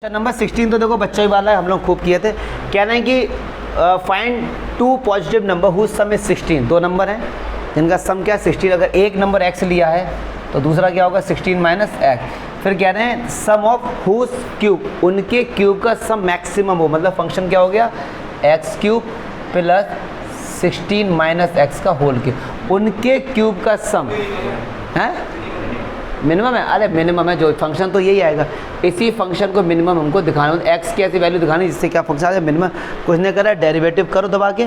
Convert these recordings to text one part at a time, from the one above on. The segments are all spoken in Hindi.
नंबर 16 तो देखो बच्चों ही वाला है, हम लोग खूब किए थे। कहना है कि find two positive number whose sum is 16। दो नंबर हैं जिनका सम क्या है 16। अगर एक नंबर x लिया है तो दूसरा क्या होगा 16 माइनस एक्स। फिर कह रहे हैं सम ऑफ हुज क्यूब, उनके क्यूब का सम मैक्सिमम हो, मतलब फंक्शन क्या हो गया x cube plus 16 minus x का होल क्यूब। उनके क्यूब का सम है मिनिमम है, अरे मिनिमम है जो फंक्शन तो यही आएगा। इसी फंक्शन को मिनिमम हमको दिखाना है, एक्स की ऐसी वैल्यू दिखानी जिससे क्या फंक्शन आ जाए मिनिमम। कुछ नहीं करा, डेरिवेटिव करो दबा के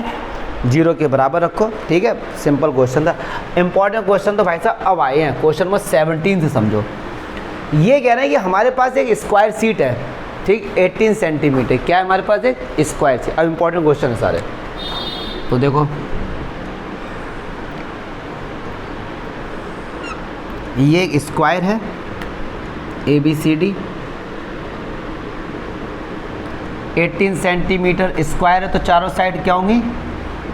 0 के बराबर रखो, ठीक है। सिंपल क्वेश्चन था। इंपॉर्टेंट क्वेश्चन तो भाई साहब अब आए हैं, क्वेश्चन नंबर 17 से समझो। ये कह रहे हैं कि हमारे पास एक स्क्वायर सीट है, ठीक 18 सेंटीमीटर। क्या है हमारे पास एक स्क्वायर सीट। अब इंपॉर्टेंट क्वेश्चन है सारे, तो देखो ये एक स्क्वायर है ABCD, 18 सेंटीमीटर स्क्वायर है तो चारों साइड क्या होंगी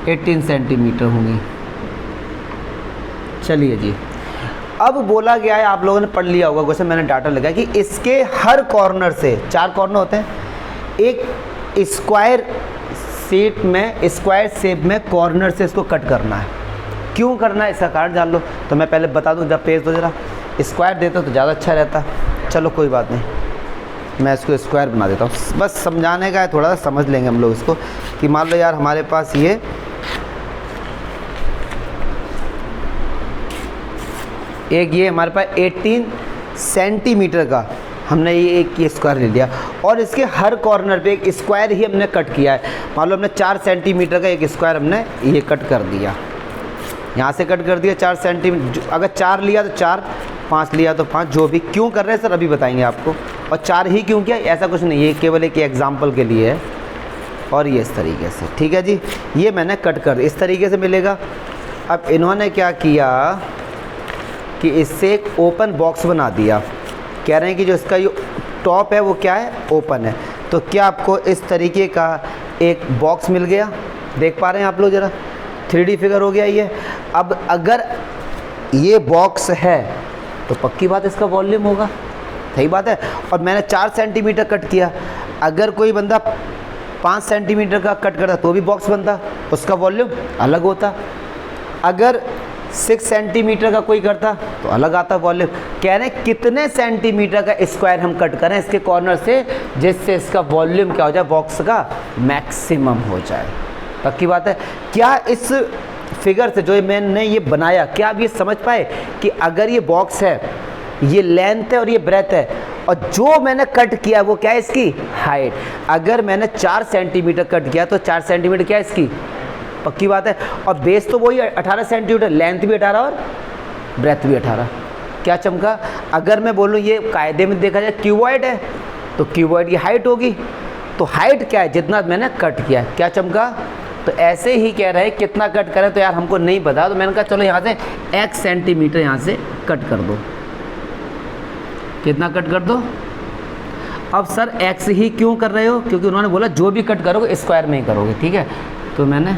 18 सेंटीमीटर होंगी। चलिए जी, अब बोला गया है, आप लोगों ने पढ़ लिया होगा क्वेश्चन, मैंने डाटा लगाया कि इसके हर कॉर्नर से, 4 कॉर्नर होते हैं, एक स्क्वायर शीट में स्क्वायर शेप में कॉर्नर से इसको कट करना है। क्यों करना है इसका कारण जान लो। तो मैं पहले बता दूं, जब पेज दो जरा स्क्वायर देते तो ज़्यादा अच्छा रहता। चलो कोई बात नहीं, मैं इसको स्क्वायर बना देता हूँ। बस समझाने का है, थोड़ा सा समझ लेंगे हम लोग इसको कि मान लो यार हमारे पास ये हमारे पास 18 सेंटीमीटर का हमने ये एक स्क्वायर ले लिया और इसके हर कॉर्नर पे एक स्क्वायर ही हमने कट किया है। मान लो हमने 4 सेंटीमीटर का एक स्क्वायर हमने ये कट कर दिया, यहाँ से कट कर दिया 4 सेंटीमीटर। अगर 4 लिया तो 4, 5 लिया तो 5, जो भी। क्यों कर रहे हैं सर अभी बताएंगे आपको। और 4 ही क्यों किया ऐसा कुछ नहीं, ये केवल एक एग्जाम्पल के लिए है। और ये इस तरीके से, ठीक है जी, ये मैंने कट कर दिया, इस तरीके से मिलेगा। अब इन्होंने क्या किया कि इससे एक ओपन बॉक्स बना दिया। कह रहे हैं कि जो इसका ये टॉप है वो क्या है ओपन है। तो क्या आपको इस तरीके का एक बॉक्स मिल गया, देख पा रहे हैं आप लोग जरा, 3D फिगर हो गया ये। अब अगर ये बॉक्स है तो पक्की बात इसका वॉल्यूम होगा, सही बात है। और मैंने 4 सेंटीमीटर कट किया, अगर कोई बंदा 5 सेंटीमीटर का कट करता तो भी बॉक्स बनता, उसका वॉल्यूम अलग होता। अगर 6 सेंटीमीटर का कोई करता तो अलग आता वॉल्यूम। कह रहे हैं कितने सेंटीमीटर का स्क्वायर हम कट करें इसके कॉर्नर से जिससे इसका वॉल्यूम क्या हो जाए बॉक्स का मैक्सिमम हो जाए। पक्की बात है। क्या इस फिगर से जो मैंने ये बनाया, क्या आप ये समझ पाए कि अगर ये बॉक्स है, ये लेंथ है और ये ब्रेथ है, और जो मैंने कट किया वो क्या है इसकी हाइट। अगर मैंने 4 सेंटीमीटर कट किया तो 4 सेंटीमीटर क्या है इसकी, पक्की बात है। और बेस तो वही 18 सेंटीमीटर, लेंथ भी 18 और ब्रेथ भी 18। क्या चमका। अगर मैं बोलूँ ये कायदे में देखा जाए क्यूबॉइड है तो क्यूबॉइड की हाइट होगी, तो हाइट क्या है जितना मैंने कट किया। क्या चमका। तो ऐसे ही कह रहे हैं कितना कट करें, तो यार हमको नहीं पता, तो मैंने कहा चलो यहाँ से x सेंटीमीटर यहाँ से कट कर दो। कितना कट कर दो। अब सर x ही क्यों कर रहे हो, क्योंकि उन्होंने बोला जो भी कट करोगे स्क्वायर में ही करोगे, ठीक है। तो मैंने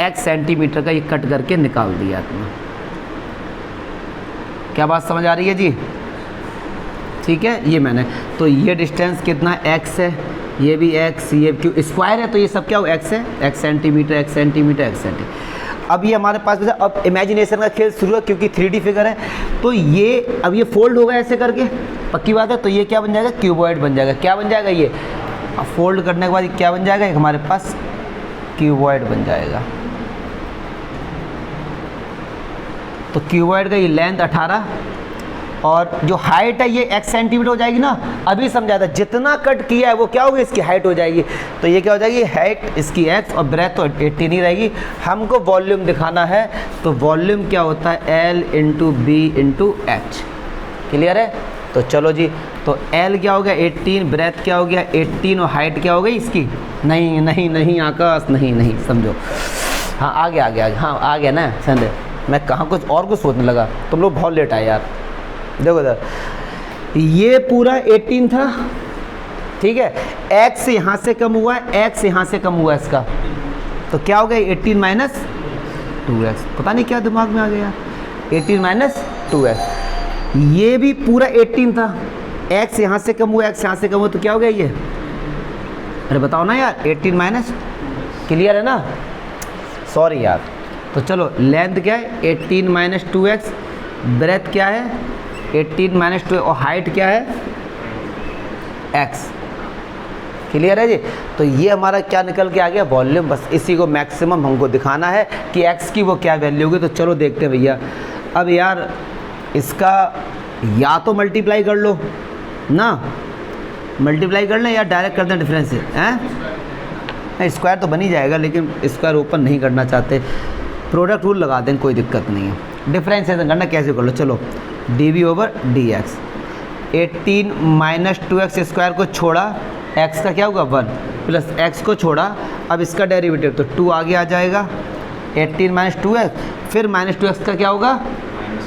x सेंटीमीटर का ये कट करके निकाल दिया अपना। क्या बात समझ आ रही है जी, ठीक है। ये मैंने, तो ये डिस्टेंस कितना x है, ये भी x, ये क्यों स्क्वायर है तो ये सब क्या हो x है, x centimetre, x centimetre, x centimetre. अब ये हमारे पास अब इमेजिनेशन का खेल शुरू है क्योंकि 3D फिगर है। तो ये अब ये फोल्ड होगा ऐसे करके, पक्की बात है। तो ये क्या बन जाएगा क्यूबॉइड बन जाएगा। क्या बन जाएगा ये, अब फोल्ड करने के बाद क्या बन जाएगा एक हमारे पास क्यूबॉइड बन जाएगा। तो क्यूबॉइड का ये लेंथ 18 और जो हाइट है ये x सेंटीमीटर हो जाएगी ना। अभी समझा था जितना कट किया है वो क्या होगी इसकी हाइट हो जाएगी। तो ये क्या हो जाएगी हाइट इसकी x और ब्रेथ तो 18 ही रहेगी। हमको वॉल्यूम दिखाना है तो वॉल्यूम क्या होता है L into B into H. Clear है। तो चलो जी, तो L क्या हो गया 18, ब्रेथ क्या हो गया 18 और हाइट क्या हो गई इसकी, नहीं नहीं नहीं आकाश नहीं नहीं समझो। हाँ आ गया हाँ आ गया ना संजय, मैं कहाँ कुछ और कुछ सोचने लगा, तुम लोग बहुत लेट आए यार। देखो इधर, ये पूरा 18 था, ठीक है। x यहाँ से कम हुआ है, x यहाँ से कम हुआ है इसका, तो क्या हो गया 18 माइनस 2x। पता नहीं क्या दिमाग में आ गया, 18 माइनस 2x। ये भी पूरा 18 था, x यहाँ से कम हुआ, x यहाँ से कम हुआ, तो क्या हो गया ये? अरे बताओ ना यार, 18 माइनस, क्लियर है ना? सॉरी यार। तो चलो लेंथ क्या है? 18 माइनस 2x, ब्रेथ क्या है? 18 माइनस 2, और हाइट क्या है? x, क्लियर है जी? तो ये हमारा क्या निकल के आ गया? वॉल्यूम। बस इसी को मैक्सिमम हमको दिखाना है कि x की वो क्या वैल्यू होगी। तो चलो देखते हैं भैया। अब यार इसका या तो मल्टीप्लाई कर लो ना, मल्टीप्लाई कर लें या डायरेक्ट कर दें डिफरेंस से, हैं? स्क्वायर तो बन ही जाएगा, लेकिन स्क्वायर ओपन नहीं करना चाहते, प्रोडक्ट रूल लगा दें, कोई दिक्कत नहीं है। डिफरेंशिएशन करना कैसे कर लो, चलो D over D x. 18 minus 2x square को छोड़ा, x का क्या होगा 1, प्लस x को छोड़ा, अब इसका डेरिवेटिव तो 2 आगे आ जाएगा। 18 माइनस 2x, फिर माइनस 2x का क्या होगा?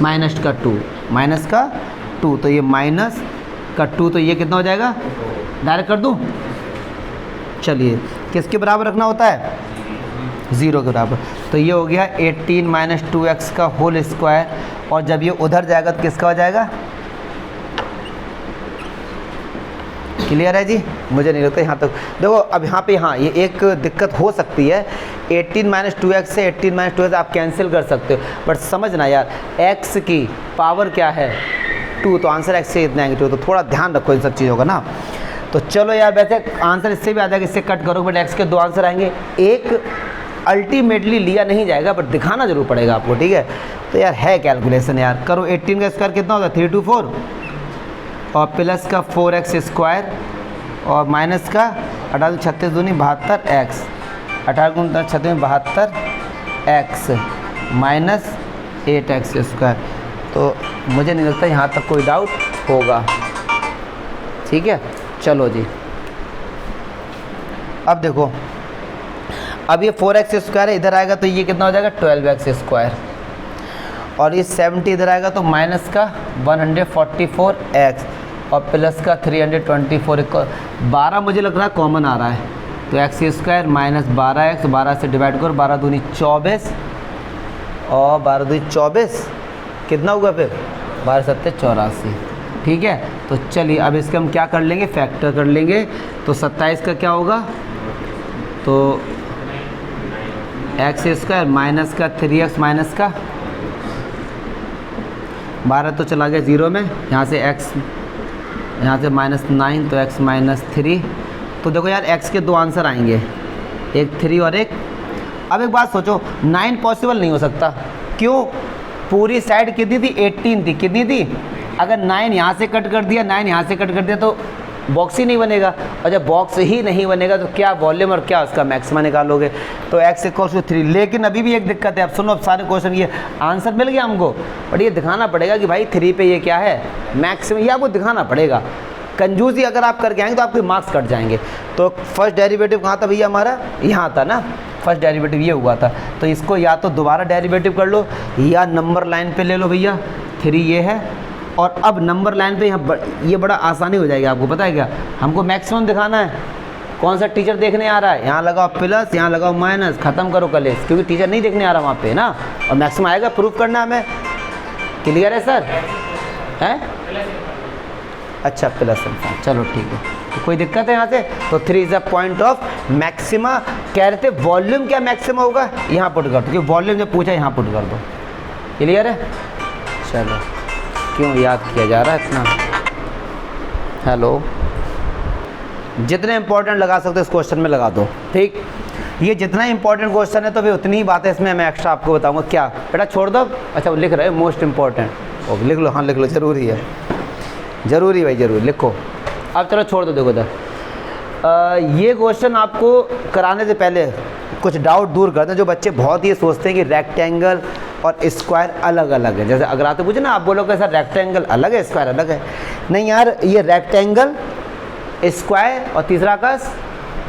माइनस का 2, माइनस का 2, तो ये माइनस का 2, तो ये कितना हो जाएगा? डायरेक्ट कर दूँ? चलिए, किसके बराबर रखना होता है? 0 के बराबर। तो ये हो गया 18 माइनस 2x का होल स्क्वायर, और जब ये उधर जाएगा तो किसका हो जाएगा? क्लियर है जी? मुझे नहीं लगता यहाँ तक। देखो अब यहाँ पे, हाँ ये एक दिक्कत हो सकती है, 18 माइनस 2x से 18 माइनस 2x आप कैंसिल कर सकते हो, बट समझना यार x की पावर क्या है? 2, तो आंसर x से इतना आएंगे 2, तो थोड़ा ध्यान रखो इन सब चीज़ों का ना। तो चलो यार, वैसे आंसर इससे भी आ जाएगा, इससे कट करो, बट x के 2 आंसर आएंगे। एक अल्टीमेटली लिया नहीं जाएगा, बट दिखाना जरूर पड़ेगा आपको, ठीक है? तो यार है कैलकुलेशन यार, करो। 18 का स्क्वायर कितना होगा? 324, और प्लस का 4x स्क्वायर, और माइनस का 18 36 दूनी 72 x, 18 36 72 x, minus 8x square. तो मुझे नहीं लगता यहाँ तक कोई डाउट होगा, ठीक है? चलो जी, अब देखो, अब ये 4x स्क्वायर है, इधर आएगा तो ये कितना हो जाएगा? 12x स्क्वायर, और ये 70 इधर आएगा तो माइनस का 144x, और प्लस का 324, 12 मुझे लग रहा है कॉमन आ रहा है, तो एक्स स्क्वायर माइनस 12x, 12 से डिवाइड करो, 12 दूनी 24, और 12 दूनी 24 कितना होगा फिर? 12 सत्ते 84, ठीक है? तो चलिए अब इसके हम क्या कर लेंगे? फैक्टर कर लेंगे। तो 27 का क्या होगा? तो एक्स स्क्वायर माइनस का 3x माइनस का 12 तो चला गया 0 में, यहाँ से x, यहाँ से -9, तो x -3। तो देखो यार x के 2 आंसर आएंगे, एक 3 और एक। अब एक बात सोचो, 9 पॉसिबल नहीं हो सकता, क्यों? पूरी साइड कितनी थी? 18 थी, कितनी थी? अगर 9 यहाँ से कट कर दिया, 9 यहाँ से कट कर दिया, तो बॉक्स ही नहीं बनेगा, और जब बॉक्स ही नहीं बनेगा तो क्या वॉल्यूम और क्या उसका मैक्सिमा निकालोगे? तो x = 3। लेकिन अभी भी एक दिक्कत है, अब सुनो, अब सारे क्वेश्चन ये आंसर मिल गया हमको, बट ये दिखाना पड़ेगा कि भाई 3 पे ये क्या है मैक्सिमम, ये आपको दिखाना पड़ेगा। कंजूसी अगर आप करके आएंगे तो आपके मार्क्स कट जाएंगे। तो फर्स्ट डेरिवेटिव कहाँ था भैया हमारा? यहाँ था ना, फर्स्ट डेरिवेटिव ये हुआ था। तो इसको या तो दोबारा डेरिवेटिव कर लो, या नंबर लाइन पे ले लो भैया, 3 ये है, और अब नंबर लाइन पे यहाँ ये बड़ा आसानी हो जाएगी आपको। पता है क्या, हमको मैक्सिमम दिखाना है, कौन सा टीचर देखने आ रहा है, यहाँ लगाओ प्लस, यहाँ लगाओ माइनस, ख़त्म करो कलेस, क्योंकि टीचर नहीं देखने आ रहा वहाँ पे ना, और मैक्सिमम आएगा, प्रूफ करना हमें। क्लियर है सर? हैं? अच्छा प्लस, चलो ठीक है, तो कोई दिक्कत है यहाँ से? तो 3 is a point of maxima. कह रहे थे वॉल्यूम क्या मैक्सिमा होगा, यहाँ पुट कर दो, क्योंकि वॉल्यूम जब पूछा यहाँ पुट कर दो। क्लियर है? चलो, क्यों याद किया जा रहा है इतना? हेलो, जितने इंपॉर्टेंट लगा सकते हो इस क्वेश्चन में लगा दो, ठीक? ये जितना इंपॉर्टेंट क्वेश्चन है तो फिर उतनी ही बातें इसमें मैं एक्स्ट्रा आपको बताऊंगा। क्या बेटा छोड़ दो? अच्छा वो लिख रहे हो मोस्ट इंपॉर्टेंट, ओके लिख लो, हाँ लिख लो, ज़रूरी है, ज़रूरी भाई ज़रूर लिखो। अब चलो छोड़ दो, देखो इधर ये क्वेश्चन आपको कराने से पहले कुछ डाउट दूर कर दें। जो बच्चे बहुत ही सोचते हैं कि रेक्टेंगल और स्क्वायर अलग अलग है, जैसे अगर आप तो पूछे ना, आप बोलोगे सर रेक्टेंगल अलग है स्क्वायर अलग है। नहीं यार, ये रेक्टेंगल, स्क्वायर और तीसरा का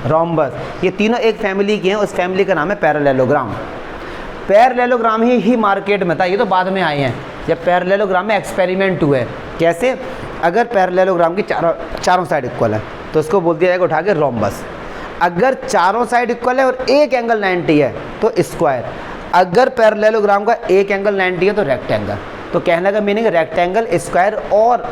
रोम्बस, ये तीनों एक फैमिली के हैं। उस फैमिली का नाम है पैरेललोग्राम। पैरेललोग्राम ही मार्केट में था, ये तो बाद में आए हैं। जब पैरेललोग्राम में एक्सपेरिमेंट हुए, कैसे? अगर पैरेललोग्राम की चारों साइड इक्वल है तो उसको बोल दिया जाएगा उठा के रोम्बस। अगर चारों साइड इक्वल है और एक एंगल 90 है तो स्क्वायर। अगर पैरेललोग्राम का एक एंगल 90 है तो रेक्टेंगल। तो तो कहने का मीनिंग रेक्टेंगल, स्क्वायर और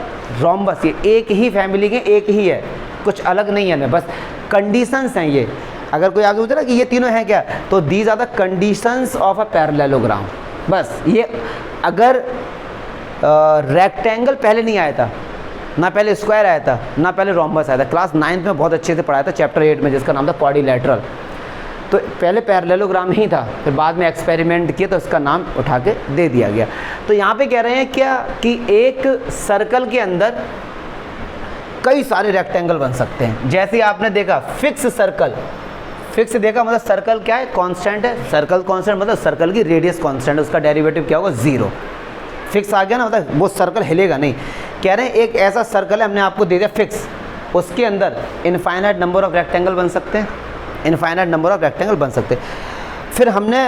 रोम्बस ये एक ही फैमिली के एक ही है, कुछ अलग नहीं है ना, बस कंडीशंस हैं ये। अगर कोई आगे पूछे ना कि ये तीनों हैं क्या, तो these are the conditions of a parallelogram. बस ये अगर रेक्टेंगल पहले नहीं आया था, ना पहले स्क्वायर आया था, ना पहले रोम्बस आया था, क्लास 9th में बहुत अच्छे से पढ़ाया था चैप्टर 8 में, जिसका नाम था क्वाड्रिलेटरल। तो पहले पैरेललोग्राम ही था, फिर बाद में एक्सपेरिमेंट किया तो उसका नाम उठा के दे दिया गया। तो यहाँ पे कह रहे हैं क्या कि एक सर्कल के अंदर कई सारे रेक्टेंगल बन सकते हैं। जैसे आपने देखा फिक्स सर्कल, फिक्स देखा मतलब सर्कल क्या है, कांस्टेंट है। सर्कल कांस्टेंट मतलब सर्कल की रेडियस कांस्टेंट, उसका डेरिवेटिव क्या होगा, 0। फिक्स आ गया ना, मतलब वो सर्कल हिलेगा नहीं। कह रहे हैं एक ऐसा सर्कल है, हमने आपको दे दिया फिक्स, उसके अंदर इनफाइनाइट नंबर ऑफ रेक्टेंगल बन सकते हैं, इनफाइनाइट नंबर ऑफ रेक्टेंगल बन सकते हैं। फिर हमने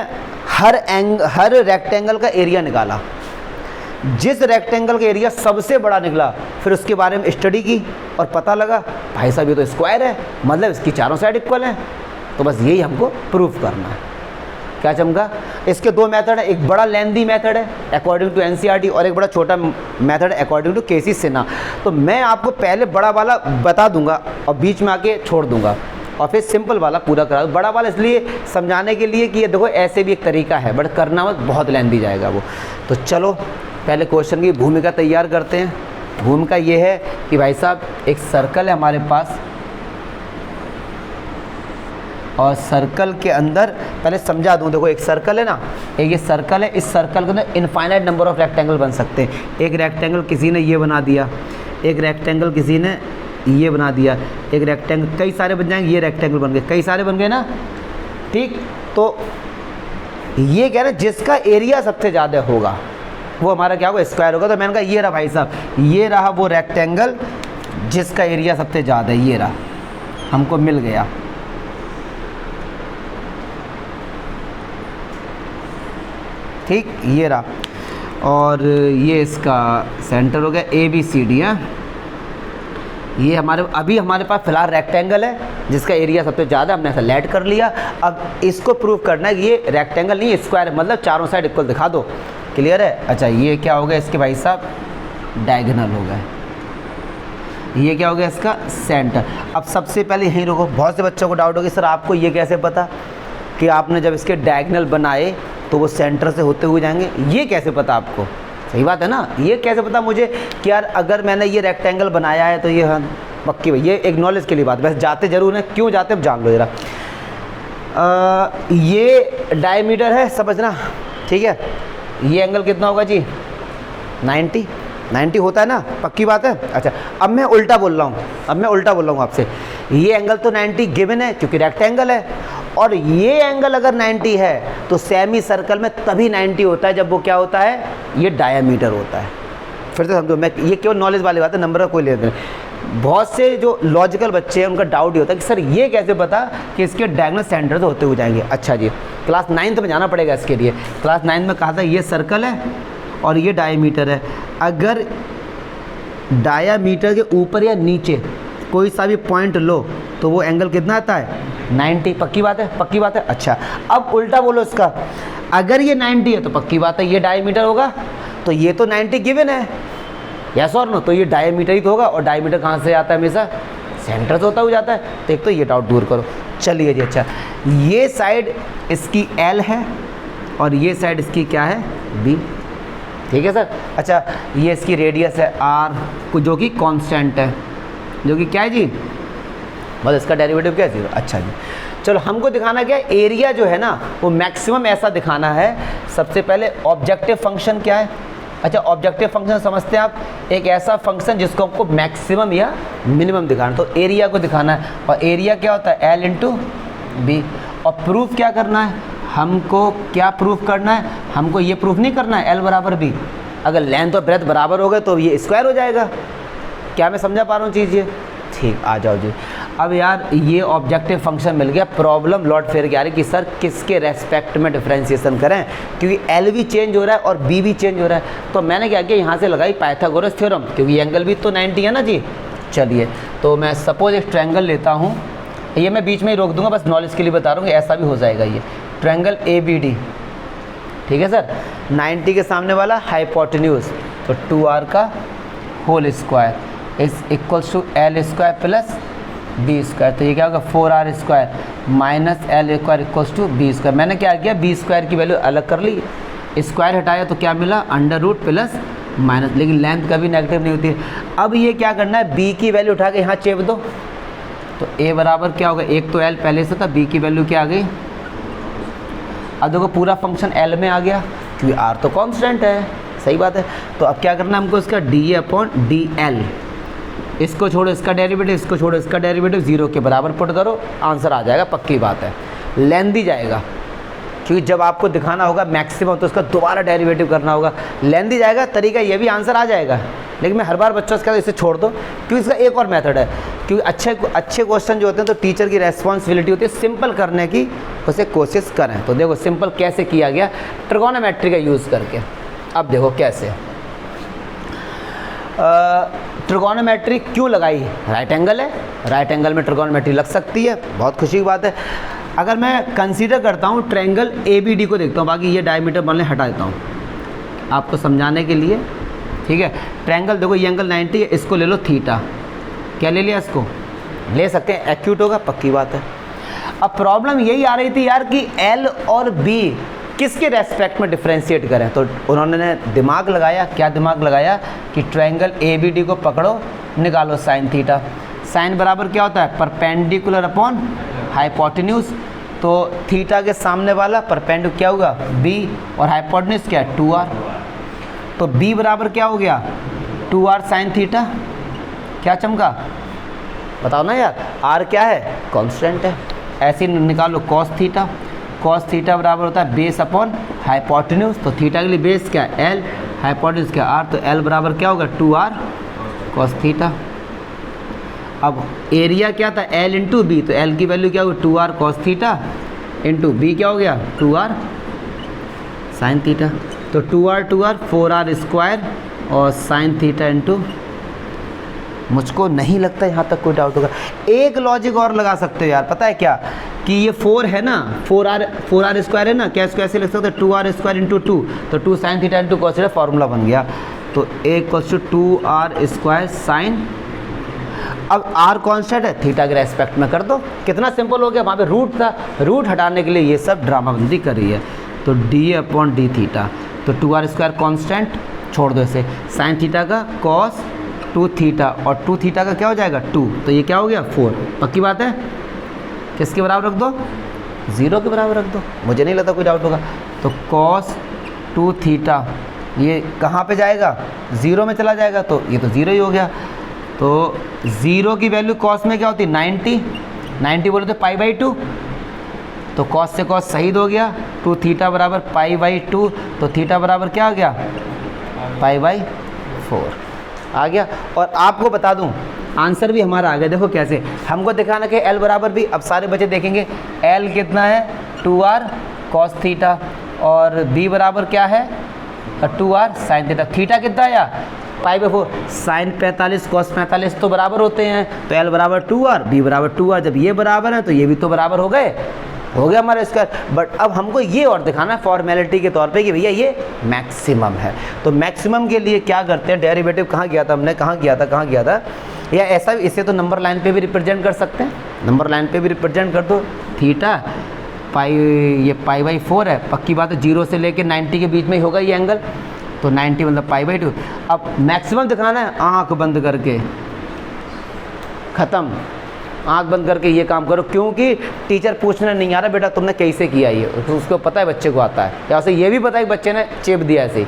हर रेक्टेंगल का एरिया निकाला, जिस रेक्टेंगल का एरिया सबसे बड़ा निकला फिर उसके बारे में स्टडी की और पता लगा भाई साहब ये तो स्क्वायर है, मतलब इसकी चारों साइड इक्वल है। तो बस यही हमको प्रूफ करना है। क्या चमका, इसके दो मेथड है, एक बड़ा लेंदी मेथड है अकॉर्डिंग टू एनसीईआरटी और एक बड़ा छोटा मेथड है अकॉर्डिंग टू केसी सिन्हा। तो मैं आपको पहले बड़ा वाला बता दूंगा और बीच में आके छोड़ दूंगा और फिर सिंपल वाला पूरा करा दूँ। बड़ा वाला इसलिए समझाने के लिए कि ये देखो ऐसे भी एक तरीका है, बट करना मत, बहुत लेंदी जाएगा वो। तो चलो पहले क्वेश्चन की भूमिका तैयार करते हैं। भूमिका ये है कि भाई साहब एक सर्कल है हमारे पास और सर्कल के अंदर पहले समझा दूं, देखो एक सर्कल है ना, एक ये सर्कल है, इस सर्कल के अंदर इनफाइनाइट नंबर ऑफ रेक्टेंगल बन सकते हैं। एक रेक्टेंगल किसी ने ये बना दिया, एक रेक्टेंगल किसी ने ये बना दिया, एक रेक्टेंगल, कई सारे बन जाएंगे, ये रेक्टेंगल बन गए, कई सारे बन गए ना, ठीक। तो ये कह रहे हैं जिसका एरिया सबसे ज़्यादा होगा वो हमारा क्या होगा, स्क्वायर होगा। तो मैंने कहा ये रहा भाई साहब, ये रहा वो रेक्टेंगल जिसका एरिया सबसे ज़्यादा है, ये रहा, हमको मिल गया। ठीक, ये रहा, और ये इसका सेंटर हो गया ABCD। ये अभी हमारे पास फिलहाल रेक्टेंगल है जिसका एरिया सबसे ज़्यादा, हमने ऐसा लेट कर लिया। अब इसको प्रूव करना है कि ये रेक्टेंगल नहीं, स्क्वायर, मतलब चारों साइड इक्वल दिखा दो। क्लियर है। अच्छा ये क्या हो गया इसके भाई साहब, डायगोनल हो गया। ये क्या हो गया इसका सेंटर। अब सबसे पहले यहीं रुको, बहुत से बच्चों को डाउट होगा सर आपको ये कैसे पता कि आपने जब इसके डायगोनल बनाए तो वो सेंटर से होते हुए जाएंगे, ये कैसे पता आपको? सही बात है ना, ये कैसे पता मुझे कि यार अगर मैंने ये रेक्टेंगल बनाया है तो ये, हाँ पक्की भाई, ये एक नॉलेज के लिए बात, वैसे जाते जरूर हैं, क्यों जाते अब जान लो जरा। ये डायमीटर है समझना, ठीक है। ये एंगल कितना होगा जी, 90 होता है ना, पक्की बात है। अच्छा अब मैं उल्टा बोल रहा हूँ, आपसे। ये एंगल तो 90 गिवन है क्योंकि रेक्टेंगल है, और ये एंगल अगर 90 है तो सेमी सर्कल में तभी 90 होता है जब वो क्या होता है, ये डायमीटर होता है। फिर से समझो, मैं ये केवल नॉलेज वाली बात है, नंबर का कोई लेना नहीं। बहुत से जो लॉजिकल बच्चे हैं उनका डाउट ये होता है कि सर ये कैसे पता कि इसके डायगोनल सेंटर से होते हुए जाएंगे। अच्छा जी, क्लास 9th में जाना पड़ेगा इसके लिए। क्लास 9 में कहा था ये सर्कल है और ये डायमीटर है, अगर डायमीटर के ऊपर या नीचे कोई सा भी पॉइंट लो तो वो एंगल कितना आता है, 90। पक्की बात है, पक्की बात है। अच्छा अब उल्टा बोलो इसका, अगर ये 90 है तो पक्की बात है ये डायमीटर होगा, तो ये तो 90 गिवन है, यस और नो, तो ये डायमीटर ही तो होगा। और डायमीटर कहाँ से आता है, हमेशा सेंटर से होता हुआ जाता है। तो एक तो ये डाउट दूर करो। चलिए जी, अच्छा ये साइड इसकी L है और ये साइड इसकी क्या है, B, ठीक है सर। अच्छा ये इसकी रेडियस है R, जो कि कांस्टेंट है, जो कि क्या है जी, बस इसका डेरिवेटिव क्या है, 0। अच्छा जी, चलो हमको दिखाना क्या है, एरिया जो है ना वो मैक्सिमम ऐसा दिखाना है। सबसे पहले ऑब्जेक्टिव फंक्शन क्या है। अच्छा ऑब्जेक्टिव फंक्शन समझते हैं आप, एक ऐसा फंक्शन जिसको हमको मैक्सिमम या मिनिमम दिखाना, तो एरिया को दिखाना है। और एरिया क्या होता है, L इंटू B। और प्रूफ क्या करना है, हमको क्या प्रूफ करना है, हमको ये प्रूफ नहीं करना है L बराबर B। अगर लेंथ और ब्रेथ बराबर हो गए तो ये स्क्वायर हो जाएगा। क्या मैं समझा पा रहा हूँ चीज़ ये, ठीक। आ जाओ जी, अब यार ये ऑब्जेक्टिव फंक्शन मिल गया। प्रॉब्लम लौट फिर के आ रही कि सर किसके रेस्पेक्ट में डिफरेंशिएशन करें, क्योंकि L भी चेंज हो रहा है और B भी चेंज हो रहा है। तो मैंने क्या किया, यहाँ से लगाई पाइथागोरस थ्योरम, क्योंकि एंगल भी तो 90 है ना जी। चलिए तो मैं सपोज एक ट्रायंगल लेता हूँ, ये मैं बीच में ही रोक दूंगा, बस नॉलेज के लिए बता रहा हूँ, ऐसा भी हो जाएगा। ये ट्रायंगल ABD, ठीक है सर। 90 के सामने वाला हाइपोटेन्यूज, तो 2r का whole square is equals to l square plus b square. तो ये क्या होगा 4r square minus l square equals to b square. मैंने क्या किया, b स्क्वायर की वैल्यू अलग कर ली, स्क्वायर हटाया तो क्या मिला अंडर रूट प्लस माइनस, लेकिन लेंथ कभी नेगेटिव नहीं होती है। अब ये क्या करना है, b की वैल्यू उठा के यहाँ चेप दो, तो a बराबर क्या होगा, एक तो l पहले से था, b की वैल्यू क्या आ गई, अब देखो पूरा फंक्शन l में आ गया क्योंकि r तो कांस्टेंट है, सही बात है। तो अब क्या करना है हमको, इसका dA/dl, इसको छोड़ो इसका डेरिवेटिव, इसको छोड़ो इसका डेरिवेटिव, 0 के बराबर पुट करो, आंसर आ जाएगा, पक्की बात है। लेंथी जाएगा क्योंकि जब आपको दिखाना होगा मैक्सिमम तो उसका दोबारा डेरिवेटिव करना होगा, लेंथी जाएगा, तरीका ये भी आंसर आ जाएगा। लेकिन मैं हर बार बच्चों से कहता हूं इसे छोड़ दो, क्योंकि इसका एक और मेथड है, क्योंकि अच्छे क्वेश्चन जो होते हैं तो टीचर की रेस्पॉन्सिबिलिटी होती है सिंपल करने की, उसे कोशिश करें। तो देखो सिंपल कैसे किया गया, ट्रिगोनोमेट्री का यूज़ करके। अब देखो कैसे ट्रिगोनोमेट्री क्यों लगाई, राइट एंगल है, राइट एंगल में ट्रिगोनोमेट्री लग सकती है, बहुत खुशी की बात है। अगर मैं कंसीडर करता हूँ ट्रायंगल ABD को देखता हूँ, बाकी ये डायमीटर बनने हटा देता हूँ आपको समझाने के लिए, ठीक है। ट्रायंगल देखो ये एंगल 90 है, इसको ले लो थीटा, क्या ले लिया, इसको ले सकते हैं, एक्यूट होगा, पक्की बात है। अब प्रॉब्लम यही आ रही थी यार कि L और B किसके रेस्पेक्ट में डिफ्रेंशिएट करें, तो उन्होंने दिमाग लगाया, क्या दिमाग लगाया कि ट्रायंगल ABD को पकड़ो, निकालो साइन थीटा। साइन बराबर क्या होता है, परपेंडिकुलर अपॉन हाइपोटेन्यूज, तो थीटा के सामने वाला परपेंडिकुलर क्या होगा B, और हाइपोटेन्यूज क्या है 2r, तो B बराबर क्या हो गया 2r साइन थीटा, क्या चमका बताओ ना यार, r क्या है कांस्टेंट है। ऐसे निकालो कॉस थीटा, कॉस थीटा बराबर होता है बेस अपॉन हाइपोटेन्यूज, तो थीटा के लिए बेस क्या है l, हाइपोटेन्यूज क्या r, तो l बराबर क्या होगा 2r कॉस थीटा। अब एरिया क्या था l इंटू बी, तो l की वैल्यू क्या होगी 2r cos theta into B क्या हो गया 2r साइन थीटा, तो 2r 4r स्क्वायर और साइन थीटा इंटू, मुझको नहीं लगता यहाँ तक कोई डाउट होगा। एक लॉजिक और लगा सकते हो यार, पता है क्या, कि ये 4 है ना, 4r स्क्वायर है ना, कैसे कैसे लिख सकते हो 2r स्क्वायर इंटू 2, तो 2 sine theta into cos theta formula बन गया, तो a equals to 2r square sine, अब r कांस्टेंट है, थीटा के रेस्पेक्ट में कर दो, कितना सिंपल हो गया। वहाँ पे रूट था, रूट हटाने के लिए ये सब ड्रामाबंदी कर रही है, तो d/d थीटा, तो 2r स्क्वायर कांस्टेंट छोड़ दो इसे, साइन थीटा का कॉस 2 थीटा और 2 थीटा का क्या हो जाएगा 2, तो ये क्या हो गया 4, पक्की बात है। किसके बराबर रख दो, 0 के बराबर रख दो, मुझे नहीं लगता कोई डाउट होगा। तो कॉस 2 थीटा ये कहाँ पे जाएगा, 0 में चला जाएगा, तो ये तो 0 ही हो गया। तो 0 की वैल्यू कॉस में क्या होती है 90 बोले तो π/2, तो कॉस से कॉस शहीद हो गया, 2 थीटा बराबर π/2, तो थीटा बराबर क्या आ गया π/4 आ गया। और आपको बता दूं आंसर भी हमारा आ गया, देखो कैसे, हमको दिखाना कि L बराबर भी, अब सारे बच्चे देखेंगे L कितना है 2r कॉस थीटा और B बराबर क्या है 2r साइन थीटा, थीटा कितना आया π/4, साइन 45 कॉस 45 तो बराबर होते हैं, तो L बराबर 2r B बराबर 2r, जब ये बराबर है तो ये भी तो बराबर हो गए, हो गया हमारा स्क्वायर। बट अब हमको ये और दिखाना है फॉर्मेलिटी के तौर पे कि भैया ये मैक्सिमम है, तो मैक्सिमम के लिए क्या करते हैं, डेरिवेटिव कहाँ किया था हमने, कहाँ किया था, या ऐसा इसे तो नंबर लाइन पे भी रिप्रेजेंट कर सकते हैं, नंबर लाइन पे भी रिप्रेजेंट कर दो, थीटा ये π/4 है, पक्की बात है, 0 से लेके 90 के बीच में ही होगा ये एंगल, तो 90 मतलब π/2। अब मैक्सिमम दिखाना है, आँख बंद करके ख़त्म, आंख बंद करके ये काम करो, क्योंकि टीचर पूछने नहीं आ रहा बेटा तुमने कैसे किया ये, तो उसको पता है, बच्चे को आता है, या उसे ये भी पता है कि बच्चे ने चेप दिया ऐसे ही,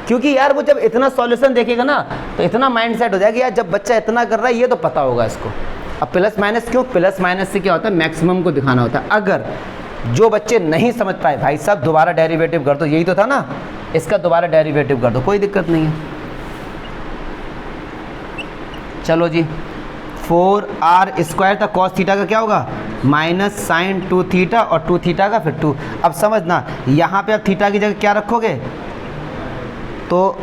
क्योंकि यार वो जब इतना सॉल्यूशन देखेगा ना तो इतना माइंड सेट हो जाएगा यार जब बच्चा इतना कर रहा है ये तो पता होगा इसको। अब प्लस माइनस क्यों, प्लस माइनस से क्या होता है मैक्सिमम को दिखाना होता है। अगर जो बच्चे नहीं समझ पाए भाई साहब दोबारा डेरिवेटिव कर दो, यही तो था ना, इसका दोबारा डेरिवेटिव कर दो, कोई दिक्कत नहीं है। चलो जी 4r स्क्वायर था, कॉस थीटा का क्या होगा माइनस साइन 2 थीटा और 2 थीटा का फिर 2। अब समझना यहाँ पे अब थीटा की जगह क्या रखोगे, तो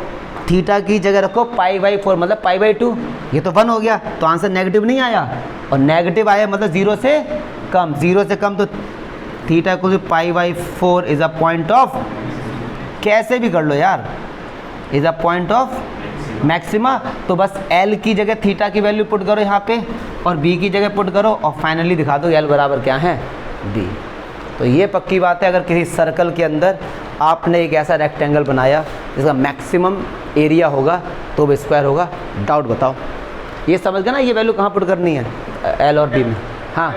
थीटा की जगह रखो π/4 मतलब π/2, ये तो 1 हो गया, तो आंसर नेगेटिव नहीं आया, और नेगेटिव आया मतलब 0 से कम, 0 से कम, तो थीटा को π/4 इज अ पॉइंट ऑफ कैसे भी कर लो यार, is a point of maxima. तो बस एल की जगह थीटा की वैल्यू पुट करो यहाँ पे और बी की जगह पुट करो और फाइनली दिखा दो एल बराबर क्या है, बी। तो ये पक्की बात है, अगर किसी सर्कल के अंदर आपने एक ऐसा रेक्टेंगल बनाया जिसका मैक्सिमम एरिया होगा तो वो स्क्वायर होगा। डाउट बताओ, ये समझ गए ना ये वैल्यू कहाँ पुट करनी है, एल और बी में। हाँ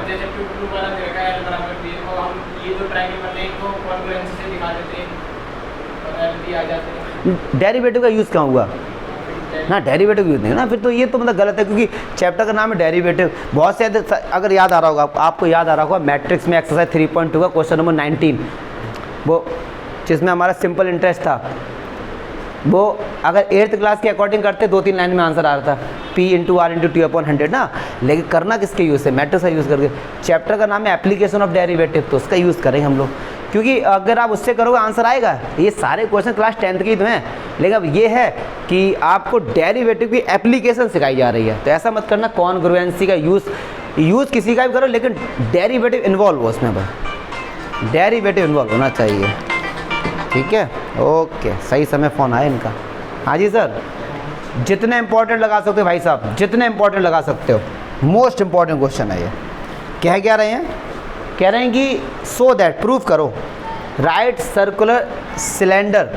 डेरिवेटिव का यूज़ कहाँ हुआ ना, डेरिवेटिव यूज़ नहीं है ना, फिर तो ये तो मतलब गलत है, क्योंकि चैप्टर का नाम है डेरिवेटिव। बहुत से अगर याद आ रहा होगा आपको, याद आ रहा होगा मैट्रिक्स में एक्सरसाइज 3.2 का क्वेश्चन नंबर 19, वो जिसमें हमारा सिंपल इंटरेस्ट था, वो अगर 8th क्लास के अकॉर्डिंग करते 2-3 लाइन में आंसर आ रहा था, P into are into T/100 ना। लेकिन करना किसके यूज़ से, मैट्रिक्स का यूज़ करके। चैप्टर का नाम है एप्लीकेशन ऑफ डेरिवेटिव, तो उसका यूज़ करेंगे हम लोग, क्योंकि अगर आप उससे करोगे आंसर आएगा। ये सारे क्वेश्चन क्लास 10th के ही तो हैं, लेकिन अब ये है कि आपको डेरिवेटिव की एप्लीकेशन सिखाई जा रही है। तो ऐसा मत करना कॉन्ग्रुएंसी का यूज़ किसी का भी करो, लेकिन डेरिवेटिव इन्वॉल्व हो उसमें, बस डेरिवेटिव इन्वॉल्व होना चाहिए, ठीक है। ओके, सही समय फ़ोन आया इनका। हाँ जी सर, जितने इंपॉर्टेंट लगा सकते हो भाई साहब, जितने इंपॉर्टेंट लगा सकते हो। मोस्ट इंपॉर्टेंट क्वेश्चन है ये। कह क्या रहे हैं, कह रहे हैं कि सो दैट, प्रूव करो, right circular cylinder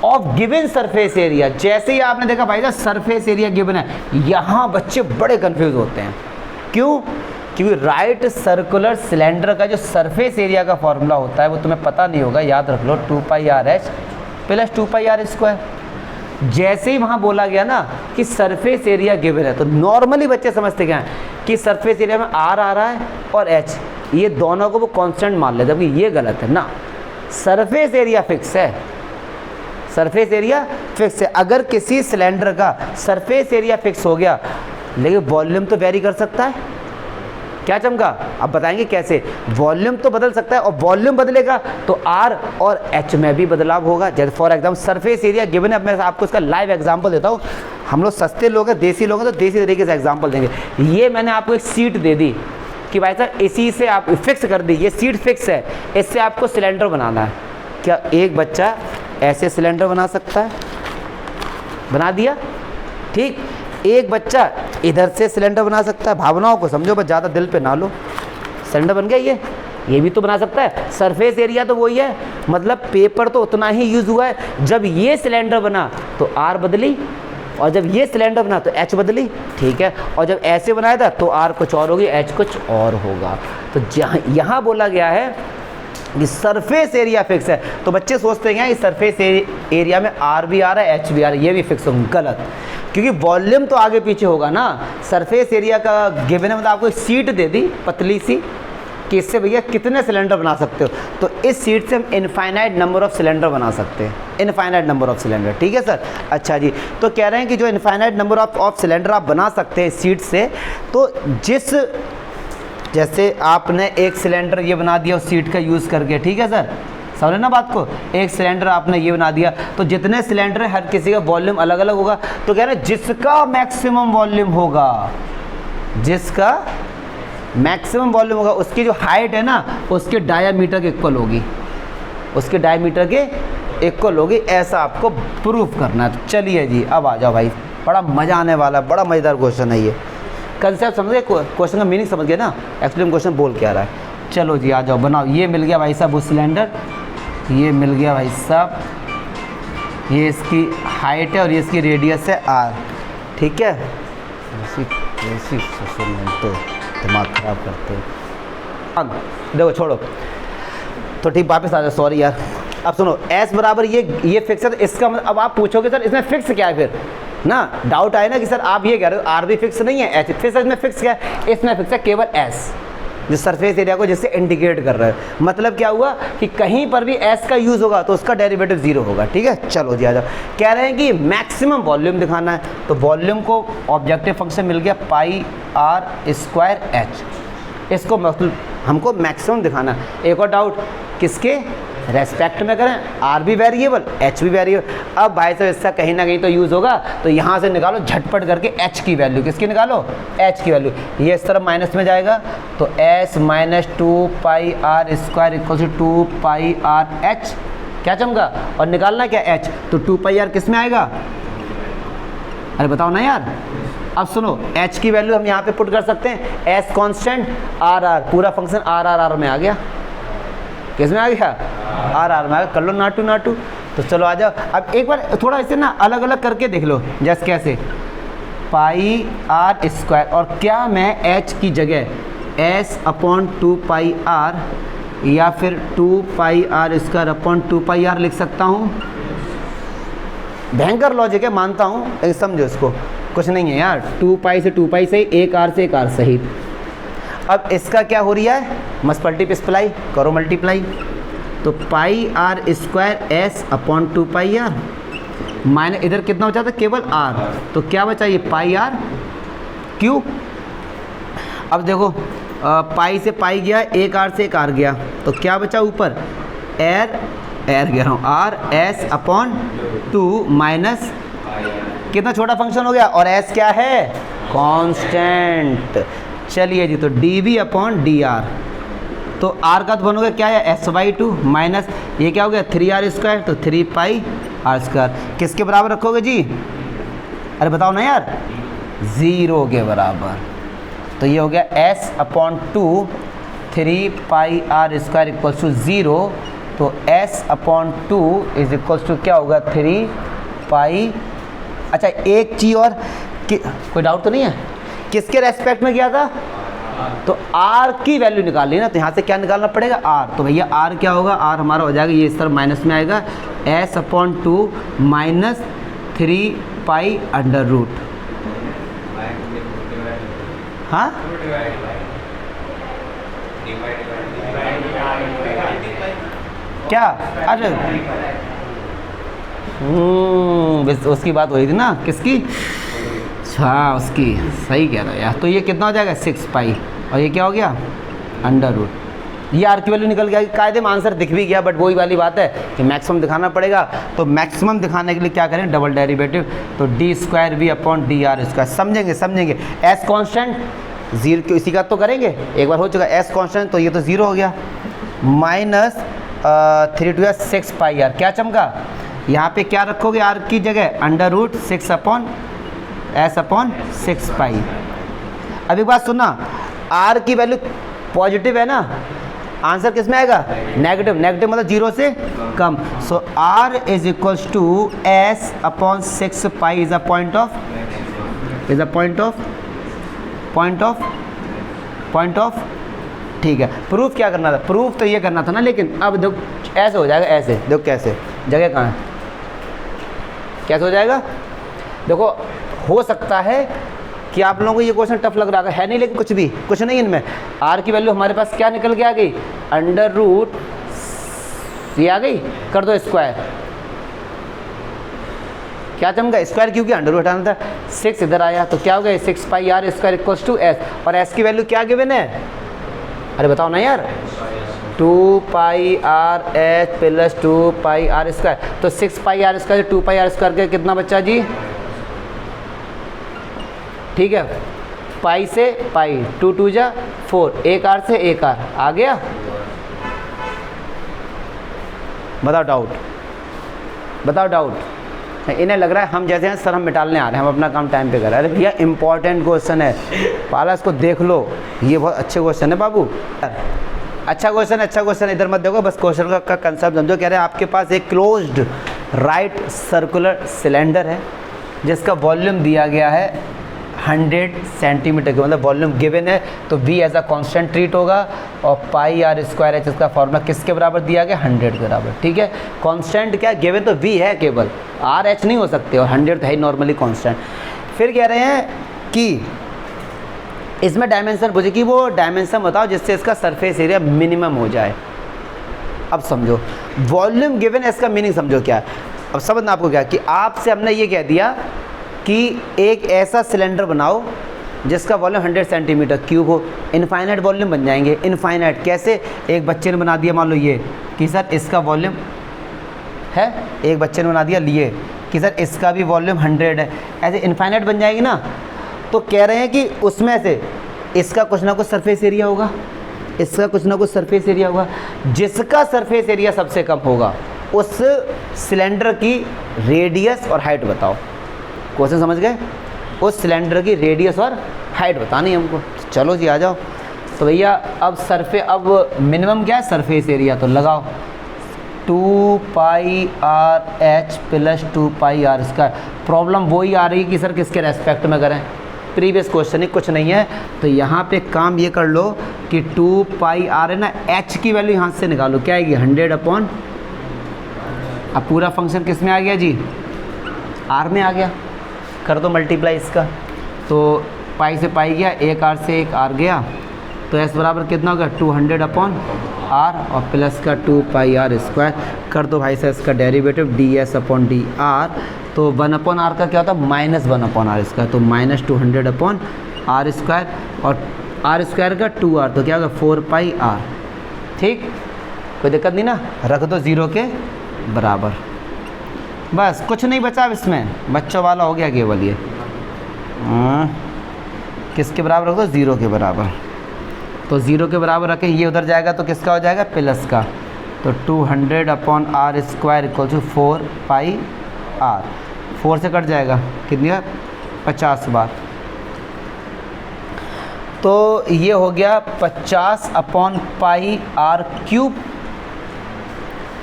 of given surface area. जैसे ही आपने देखा भाई साहब सरफेस एरिया गिवन है, यहाँ बच्चे बड़े कंफ्यूज होते हैं। क्यों? क्योंकि राइट सर्कुलर सिलेंडर का जो सरफेस एरिया का फॉर्मूला होता है वो तुम्हें पता नहीं होगा, याद रख लो, 2πRh प्लस 2πr²। जैसे ही वहाँ बोला गया ना कि सरफेस एरिया गिवन है, तो नॉर्मली बच्चे समझते क्या हैं कि सरफेस एरिया में आर आ रहा है और एच, ये दोनों को वो कांस्टेंट मान लेते हैं, जबकि ये गलत है ना। सरफेस एरिया फिक्स है, सरफेस एरिया फिक्स है। अगर किसी सिलेंडर का सरफेस एरिया फिक्स हो गया, लेकिन वॉल्यूम तो वेरी कर सकता है। क्या चमका? अब बताएंगे कैसे। वॉल्यूम तो बदल सकता है, और वॉल्यूम बदलेगा तो आर और एच में भी बदलाव होगा। जैसे for example surface area given है, मैं आपको इसका लाइव एग्जांपल देता हूँ। हम लोग सस्ते लोग हैं, देसी लोग हैं, तो देसी तरीके से एग्जांपल देंगे। ये मैंने आपको एक सीट दे दी कि भाई साहब इसी से आप फिक्स कर दी, ये सीट फिक्स है, इससे आपको सिलेंडर बनाना है। क्या एक बच्चा ऐसे सिलेंडर बना सकता है? बना दिया, ठीक। एक बच्चा इधर से सिलेंडर बना सकता है, भावनाओं को समझो बस, ज़्यादा दिल पे ना लो। सिलेंडर बन गया, ये भी तो बना सकता है। सरफेस एरिया तो वही है, मतलब पेपर तो उतना ही यूज़ हुआ है। जब ये सिलेंडर बना तो आर बदली, और जब ये सिलेंडर बना तो एच बदली, ठीक है। और जब ऐसे बनाया था तो आर कुछ और होगी, एच कुछ और होगा। तो यहाँ बोला गया है कि सरफेस एरिया फिक्स है, तो बच्चे सोचते हैं कि सरफेस एरिया में आर भी आ रहा है, एच भी आ रहा है, ये भी फिक्स होगा। गलत, क्योंकि वॉल्यूम तो आगे पीछे होगा ना। सरफेस एरिया का गिवन है, मतलब आपको एक सीट दे दी पतली सी कि इससे भैया कितने सिलेंडर बना सकते हो, तो इस सीट से हम इनफाइनाइट नंबर ऑफ सिलेंडर बना सकते हैं, इनफाइनाइट नंबर ऑफ सिलेंडर, ठीक है सर। अच्छा जी, तो कह रहे हैं कि जो इनफाइनाइट नंबर ऑफ सिलेंडर आप बना सकते हैं सीट से, तो जैसे आपने एक सिलेंडर ये बना दिया उस सीट का यूज़ करके, ठीक है सर, समझे ना बात को। एक सिलेंडर आपने ये बना दिया, तो जितने सिलेंडर है हर किसी का वॉल्यूम अलग अलग होगा। तो कह रहे हैं जिसका मैक्सिमम वॉल्यूम होगा, जिसका मैक्सिमम वॉल्यूम होगा, उसकी जो हाइट है ना उसके डायामीटर के इक्वल होगी, उसके डायामीटर के इक्वल होगी। ऐसा आपको प्रूफ करना है। तो चलिए जी, अब आ जाओ भाई, बड़ा मज़ा आने वाला है, बड़ा मज़ेदार क्वेश्चन है ये। कंसेप्ट समझ गए, क्वेश्चन का मीनिंग समझ गए ना, एक्चुअली क्वेश्चन बोल क्या रहा है। चलो जी आ जाओ, बनाओ। ये मिल गया भाई साहब वो सिलेंडर, ये मिल गया भाई साहब, ये इसकी हाइट है और ये इसकी रेडियस है आर, ठीक है। ऐसी तो दिमाग ख़राब करते हैं। देखो छोड़ो, तो ठीक वापस आ जाओ, सॉरी यार। अब सुनो, एस बराबर ये फिक्स है, तो इसका मतलब अब आप पूछोगे सर इसमें फिक्स क्या है फिर ना, डाउट आए ना कि सर आप ये कह रहे हो आर भी फिक्स नहीं है, एच फिक्स है, इसमें फिक्स क्या है? इसमें फिक्स है केवल एस, जो सरफेस एरिया को जिससे इंडिकेट कर रहा है। मतलब क्या हुआ कि कहीं पर भी एस का यूज़ होगा तो उसका डेरिवेटिव 0 होगा, ठीक है। चलो जी आ जाओ। कह रहे हैं कि मैक्सिमम वॉल्यूम दिखाना है, तो वॉल्यूम को ऑब्जेक्टिव फंक्शन मिल गया πr²h, इसको मतलब हमको मैक्सिमम दिखाना है। एक और डाउट, किसके रेस्पेक्ट में करें? आर भी वेरिएबल, एच भी वेरिएबल। अब भाई साहब इसका कहीं ना कहीं तो यूज़ होगा, तो यहाँ से निकालो झटपट करके एच की वैल्यू। किसकी निकालो? एच की वैल्यू। ये इस तरफ माइनस में जाएगा, तो S minus 2πr² equal to 2πrh क्या चमका, और निकालना क्या h, तो 2 पाई आर किस में आएगा, अरे बताओ ना यार। अब सुनो, h की वैल्यू हम यहाँ पे पुट कर सकते हैं, s कांस्टेंट आर आर, पूरा फंक्शन आर आर आर में आ गया, किस में आ गया, आर आर में आ गया, कर लो नाटू नाटू। तो चलो आ जाओ, अब एक बार थोड़ा इसे ना अलग अलग करके देख लो, जैसे कैसे, पाई आर स्क्वायर, और क्या मैं h की जगह s अपॉन 2 पाई आर या फिर 2 pi are square upon 2 pi r लिख सकता हूँ। भयंकर लॉजिक है, मानता हूँ, लेकिन समझो इसको, कुछ नहीं है यार, 2 पाई से 2 पाई सही, एक आर से एक आर सही। अब इसका क्या हो रहा है, मस्ट मल्टीप्लाई करो, मल्टीप्लाई, तो pi are square s upon 2 pi r minus इधर कितना बचा था, केवल आर, तो क्या बचा ये पाई आर क्यू। अब देखो पाई से पाई गया, एक आर से एक आर गया, तो क्या बचा ऊपर, एर कह रहा हूँ, आर एस अपॉन 2 माइनस कितना छोटा फंक्शन हो गया, और एस क्या है, कांस्टेंट। चलिए जी, तो D V upon D R, तो आर का तो बनोगे क्या है, एस बाई 2 माइनस ये क्या हो गया 3 आर स्क्वायर, तो 3 पाई आर स्क्वायर, किसके बराबर रखोगे जी, अरे बताओ ना यार, 0 के बराबर। तो ये हो गया s upon 2 3 pi are square equals to 0, तो s upon 2 is equals to क्या होगा 3 पाई। अच्छा एक चीज़ और, कोई डाउट तो नहीं है, किसके रेस्पेक्ट में किया था, तो r की वैल्यू निकाल ली ना, तो यहाँ से क्या निकालना पड़ेगा r, तो भैया r क्या होगा, r हमारा हो जाएगा ये इस तरफ माइनस में आएगा, s upon 2 minus 3 pi under root, हाँ क्या, अरे उसकी बात हो रही थी ना, किसकी, अच्छा उसकी, सही कह रहा है यार। तो ये कितना हो जाएगा 6 पाई, और ये क्या हो गया अंडर रूट, ये आर की वैल्यू निकल गया, कायदे में आंसर दिख भी गया, बट वही वाली बात है कि मैक्सिमम दिखाना पड़ेगा, तो मैक्सिमम दिखाने के लिए क्या करें, डबल डेरिवेटिव, तो D square V upon D R square, समझेंगे, एस कॉन्स्टेंट 0 इसी का तो करेंगे, एक बार हो चुका एस कॉन्स्टेंट, तो ये तो 0 हो गया, माइनस 3 टू 6 पाई आर, क्या चमका, यहाँ पे क्या रखोगे आर की जगह, under root 6 upon S upon 6 pi. अब एक बात सुनना, आर की वैल्यू पॉजिटिव है ना, आंसर किस में आएगा, नेगेटिव, नेगेटिव मतलब 0 से कम, so r is equals to s upon 6 pi is a point of, ठीक है। प्रूफ क्या करना था, प्रूफ तो ये करना था ना, लेकिन अब देखो ऐसे हो जाएगा, ऐसे देखो कैसे, जगह कहाँ है, कैसे हो जाएगा, देखो हो सकता है कि आप लोगों को ये क्वेश्चन टफ लग रहा है नहीं, लेकिन कुछ नहीं इनमें, आर की वैल्यू हमारे पास क्या निकल के आ गई, अंडर रूट ये आ गई, कर दो स्क्वायर, क्या चमका स्क्वायर, क्योंकि अंडर रूट हटाना था, 6 इधर आया, तो क्या हो गया 6 pi are square equals to s, और एस की वैल्यू क्या गिवन है, अरे बताओ ना यार, 2 pi r h plus 2 pi are square, तो 6 pi are square 2 pi are square के कितना बच्चा जी, ठीक है, पाई से पाई 2 2 जा 4, एक आर से एक आर आ गया, बताओ डाउट, इन्हें लग रहा है हम जैसे हैं सर हम मिटालने आ रहे हैं, हम अपना काम टाइम पे कर रहे हैं, अरे भैया इंपॉर्टेंट क्वेश्चन है, पाला इसको देख लो, ये बहुत अच्छे क्वेश्चन है बाबू, अच्छा क्वेश्चन, इधर मत देखो, बस क्वेश्चन का कंसेप्ट समझो। कह रहे हैं आपके पास एक क्लोज्ड राइट सर्कुलर सिलेंडर है जिसका वॉल्यूम दिया गया है 100 सेंटीमीटर के, मतलब वॉल्यूम गिवन है, तो v as a constant treat होगा, और पाई आर स्क्वायर एच इसका फॉर्मूला किसके बराबर दिया गया 100 के बराबर, ठीक है। कांस्टेंट क्या गिवन, तो v है केवल, आर एच नहीं हो सकते, और 100 तो है नॉर्मली कांस्टेंट। फिर कह रहे हैं कि इसमें डायमेंशन पूछे कि वो डायमेंशन बताओ जिससे इसका सरफेस एरिया मिनिमम हो जाए। अब समझो वॉल्यूम गिवन है, इसका मीनिंग समझो क्या है। अब समझना आपको क्या कि आपसे हमने ये कह दिया कि एक ऐसा सिलेंडर बनाओ जिसका वॉल्यूम 100 सेंटीमीटर क्यूब हो, इनफाइनाइट वॉल्यूम बन जाएंगे। इनफाइनाइट कैसे, एक बच्चे ने बना दिया मान लो ये कि सर इसका वॉल्यूम है, एक बच्चे ने बना दिया लिए कि सर इसका भी वॉल्यूम 100 है, ऐसे इनफाइनाइट बन जाएगी ना। तो कह रहे हैं कि उसमें से इसका कुछ ना कुछ सरफेस एरिया होगा, इसका कुछ ना कुछ सरफेस एरिया होगा, जिसका सरफेस एरिया सबसे कम होगा उस सिलेंडर की रेडियस और हाइट बताओ। क्वेश्चन समझ गए? उस सिलेंडर की रेडियस और हाइट बतानी है हमको। चलो जी आ जाओ। तो भैया अब मिनिमम क्या है? Surface area. तो लगाओ 2πr/h प्लस 2πr²। प्रॉब्लम वही आ रही है कि सर किसके रेस्पेक्ट में करें, प्रीवियस क्वेश्चन ही, कुछ नहीं है। तो यहाँ पे काम ये कर लो कि 2πr है ना, h की वैल्यू यहाँ से निकालो, क्या आएगी 100/। अब पूरा फंक्शन किस में आ गया जी? r में आ गया। कर दो मल्टीप्लाई इसका। तो पाई से पाई गया, एक r से एक r गया, तो s बराबर कितना होगा 200/r और प्लस का 2πr²। कर दो भाई साहब इसका डेरिवेटिव ds/dr। तो 1/r का क्या होता है? -1/r²। तो -200/r² और r² का 2r, तो क्या होगा 4πr। ठीक, कोई दिक्कत नहीं ना? रख दो 0 के बराबर। बस कुछ नहीं बचा अब इसमें, बच्चों वाला हो गया केवल ये। किसके बराबर रख दो? 0 के बराबर। तो 0 के बराबर रखें, ये उधर जाएगा तो किसका हो जाएगा? प्लस का। तो 200/r² इक्वल टू 4πr। 4 से कट जाएगा, कितनी है? 50 बार। तो ये हो गया 50/πr²।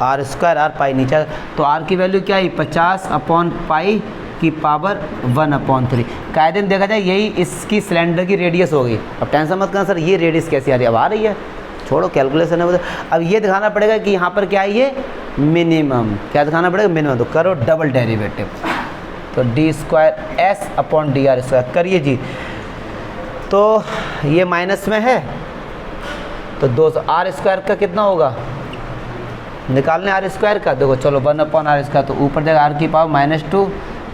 r² r पाई नीचे, तो r की वैल्यू क्या है? 50/π की पावर 1/3। कायदे में देखा जाए यही इसकी सिलेंडर की रेडियस हो गई। अब टेंशन मत करना सर ये रेडियस कैसी आ रही है, अब आ रही है, छोड़ो कैलकुलेशन है। अब ये दिखाना पड़ेगा कि यहाँ पर क्या है, ये मिनिमम। क्या दिखाना पड़ेगा? मिनिमम। तो करो डबल डेरिवेटिव, तो d²s/dr² करिए जी। तो ये माइनस में है, तो 200 r² का कितना होगा? निकालने r² का। देखो चलो 1/r², तो ऊपर जाएगा r की पावर -2,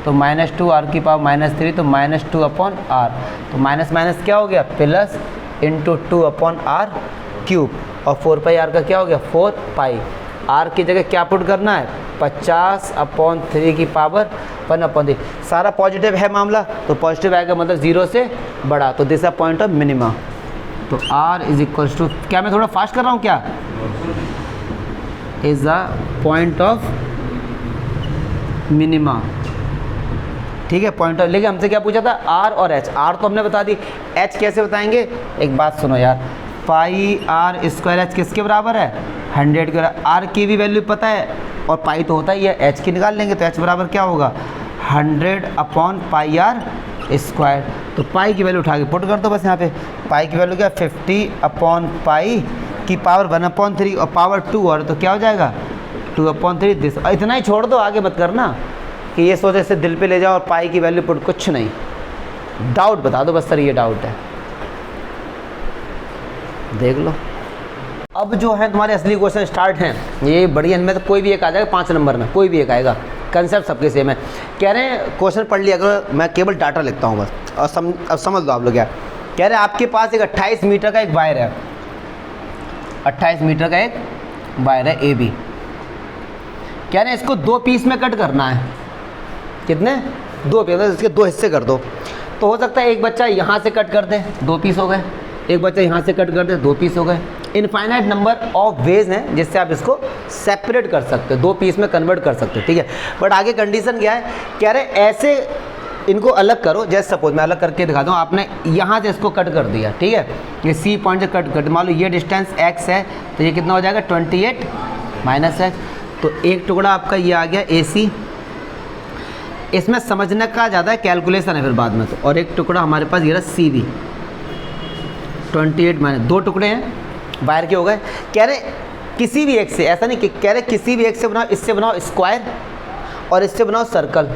तो -2 r की पावर -3, तो -2/r। तो माइनस माइनस क्या हो गया? Plus into 2/r³। और 4πr का क्या हो गया? 4π। r की जगह क्या पुट करना है? 50/3 की पावर 1/3। सारा पॉजिटिव है मामला, तो पॉजिटिव आएगा मतलब 0 से बड़ा, तो this a point of minima. तो r इज इक्वल्स टू, क्या मैं थोड़ा फास्ट कर रहा हूँ क्या? Is a point of minima. ठीक है, पॉइंट ऑफ। लेकिन हमसे क्या पूछा था? r और h। r तो हमने बता दी, h कैसे बताएंगे? एक बात सुनो यार, πr²h किसके बराबर है? 100 के बराबर। r की भी वैल्यू पता है और पाई तो होता ही है, h की निकाल लेंगे, तो h बराबर क्या होगा? 100/πr²। तो पाई की वैल्यू उठा के पुट कर दो बस यहाँ पे। पाई की वैल्यू क्या? 50/π की पावर 1/3 और पावर 2, और तो क्या हो जाएगा 2/3 दिस। इतना ही छोड़ दो, आगे मत करना कि ये सोचे इससे दिल पे ले जाओ और पाई की वैल्यू पुट, कुछ नहीं। डाउट बता दो बस सर ये डाउट है, देख लो। अब जो है तुम्हारे असली क्वेश्चन स्टार्ट हैं, ये बढ़िया। इनमें तो कोई भी एक आ जाएगा 5 नंबर में, कोई भी एक आएगा। कंसेप्ट सबके सेम है। कह रहे हैं क्वेश्चन पढ़ लिया करो, मैं केवल डाटा लिखता हूँ बस, और अब समझ लो आप लोग। क्या कह रहे हैं? आपके पास एक 28 मीटर का एक वायर है, 28 मीटर का एक वायर है AB। कह रहे हैं इसको 2 पीस में कट करना है। कितने? 2 पीस, इसके 2 हिस्से कर दो। तो हो सकता है एक बच्चा यहाँ से कट कर दे, 2 पीस हो गए, एक बच्चा यहाँ से कट कर दे, 2 पीस हो गए। इनफाइनाइट नंबर ऑफ वेज हैं जिससे आप इसको सेपरेट कर सकते हो, 2 पीस में कन्वर्ट कर सकते हो। ठीक है, बट आगे कंडीशन क्या है? कह रहे ऐसे इनको अलग करो। जैसे सपोज मैं अलग करके दिखाता हूँ, आपने यहाँ से इसको कट कर दिया, ठीक है, ये C पॉइंट से कट मान लो ये डिस्टेंस x है, तो ये कितना हो जाएगा 28 - x। तो एक टुकड़ा आपका ये आ गया AC। इसमें समझने का ज़्यादा कैलकुलेशन है फिर बाद में। तो और एक टुकड़ा हमारे पास ये रहा CV, 28 - 2 टुकड़े हैं वायर के हो गए। कह रहे किसी भी एक से, ऐसा नहीं कि कह रहे किसी भी एक से बनाओ, इससे बनाओ स्क्वायर और इससे बनाओ सर्कल।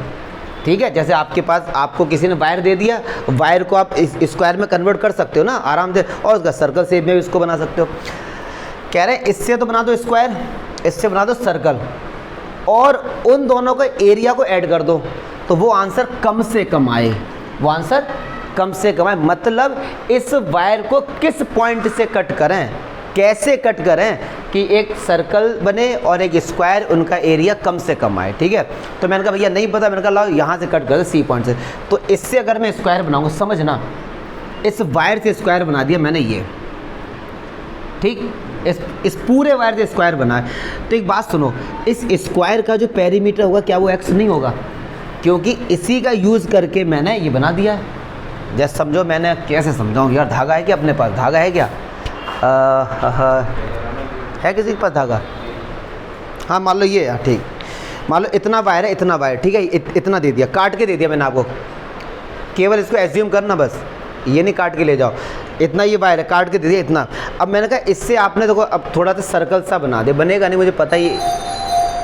ठीक है, जैसे आपके पास आपको किसी ने वायर दे दिया, वायर को आप इस स्क्वायर में कन्वर्ट कर सकते हो ना आराम से, और उसका सर्कल शेप में भी इसको बना सकते हो। कह रहे हैं इससे तो बना दो स्क्वायर, इससे बना दो सर्कल, और उन दोनों के एरिया को ऐड कर दो, तो वो आंसर कम से कम आए, वो आंसर कम से कम आए। मतलब इस वायर को किस पॉइंट से कट करें, कैसे कट करें कि एक सर्कल बने और एक स्क्वायर, उनका एरिया कम से कम आए। ठीक है, तो मैंने कहा भैया नहीं पता, मैंने कहा लाओ यहाँ से कट कर दो C पॉइंट से। तो इससे अगर मैं स्क्वायर बनाऊँगा, समझना, इस वायर से स्क्वायर बना दिया मैंने, ये ठीक। इस पूरे वायर से स्क्वायर बना है। तो एक बात सुनो, इस स्क्वायर का जो पेरीमीटर होगा क्या वो x नहीं होगा? क्योंकि इसी का यूज़ करके मैंने ये बना दिया है। जैसे समझो, मैंने कैसे समझाऊँ यार, धागा है क्या अपने पास? धागा है क्या? है किसी के पास धागा? हाँ मान लो ये है, ठीक। मान लो इतना वायर है, इतना वायर, ठीक है, इतना दे दिया, काट के दे दिया मैंने आपको। केवल इसको एज्यूम करना बस, ये नहीं काट के ले जाओ। इतना ये वायर है, काट के दे दिया इतना। अब मैंने कहा इससे आपने देखो अब थोड़ा सा सर्कल सा बना दे, बनेगा नहीं मुझे पता ही,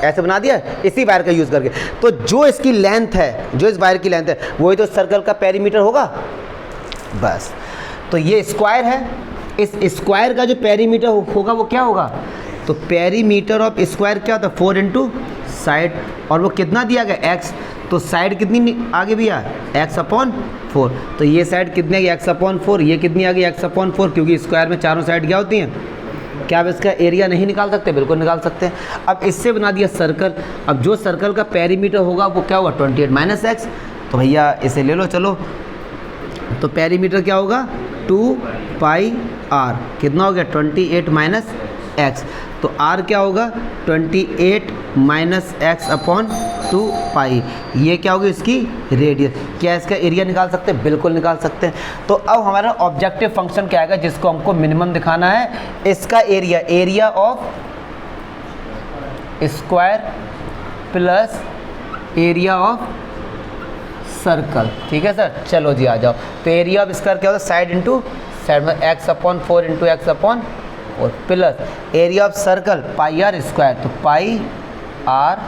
ऐसे बना दिया इसी वायर का यूज़ करके। तो जो इसकी लेंथ है, जो इस वायर की लेंथ है, वही तो सर्कल का पेरीमीटर होगा बस। तो ये स्क्वायर है, इस स्क्वायर का जो पेरीमीटर होगा वो क्या होगा? तो पेरीमीटर ऑफ स्क्वायर क्या होता है? 4 इंटू साइड, और वो कितना दिया गया? x। तो साइड कितनी आगे भी आ? x/4। तो ये साइड कितनी आ गई? x/4। ये कितनी आ गई? x/4, क्योंकि स्क्वायर में चारों साइड क्या होती हैं? क्या आप इसका एरिया नहीं निकाल सकते? बिल्कुल निकाल सकते हैं। अब इससे बना दिया सर्कल। अब जो सर्कल का पेरीमीटर होगा वो क्या होगा? 28 - x। तो भैया इसे ले लो, चलो। तो पेरीमीटर क्या होगा? 2πr। कितना हो गया? 28 - x। तो r क्या होगा? 28 - x/2π। ये क्या होगी? इसकी रेडियस। क्या इसका एरिया निकाल सकते हैं? बिल्कुल निकाल सकते हैं। तो अब हमारा ऑब्जेक्टिव फंक्शन क्या आएगा जिसको हमको मिनिमम दिखाना है? इसका area, area of square plus area of circle. ठीक है सर, चलो जी आ जाओ। तो एरिया ऑफ स्क्वायर क्या होता है? साइड इंटू साइड में x/4 into x/4 plus area of circle πr square. तो πr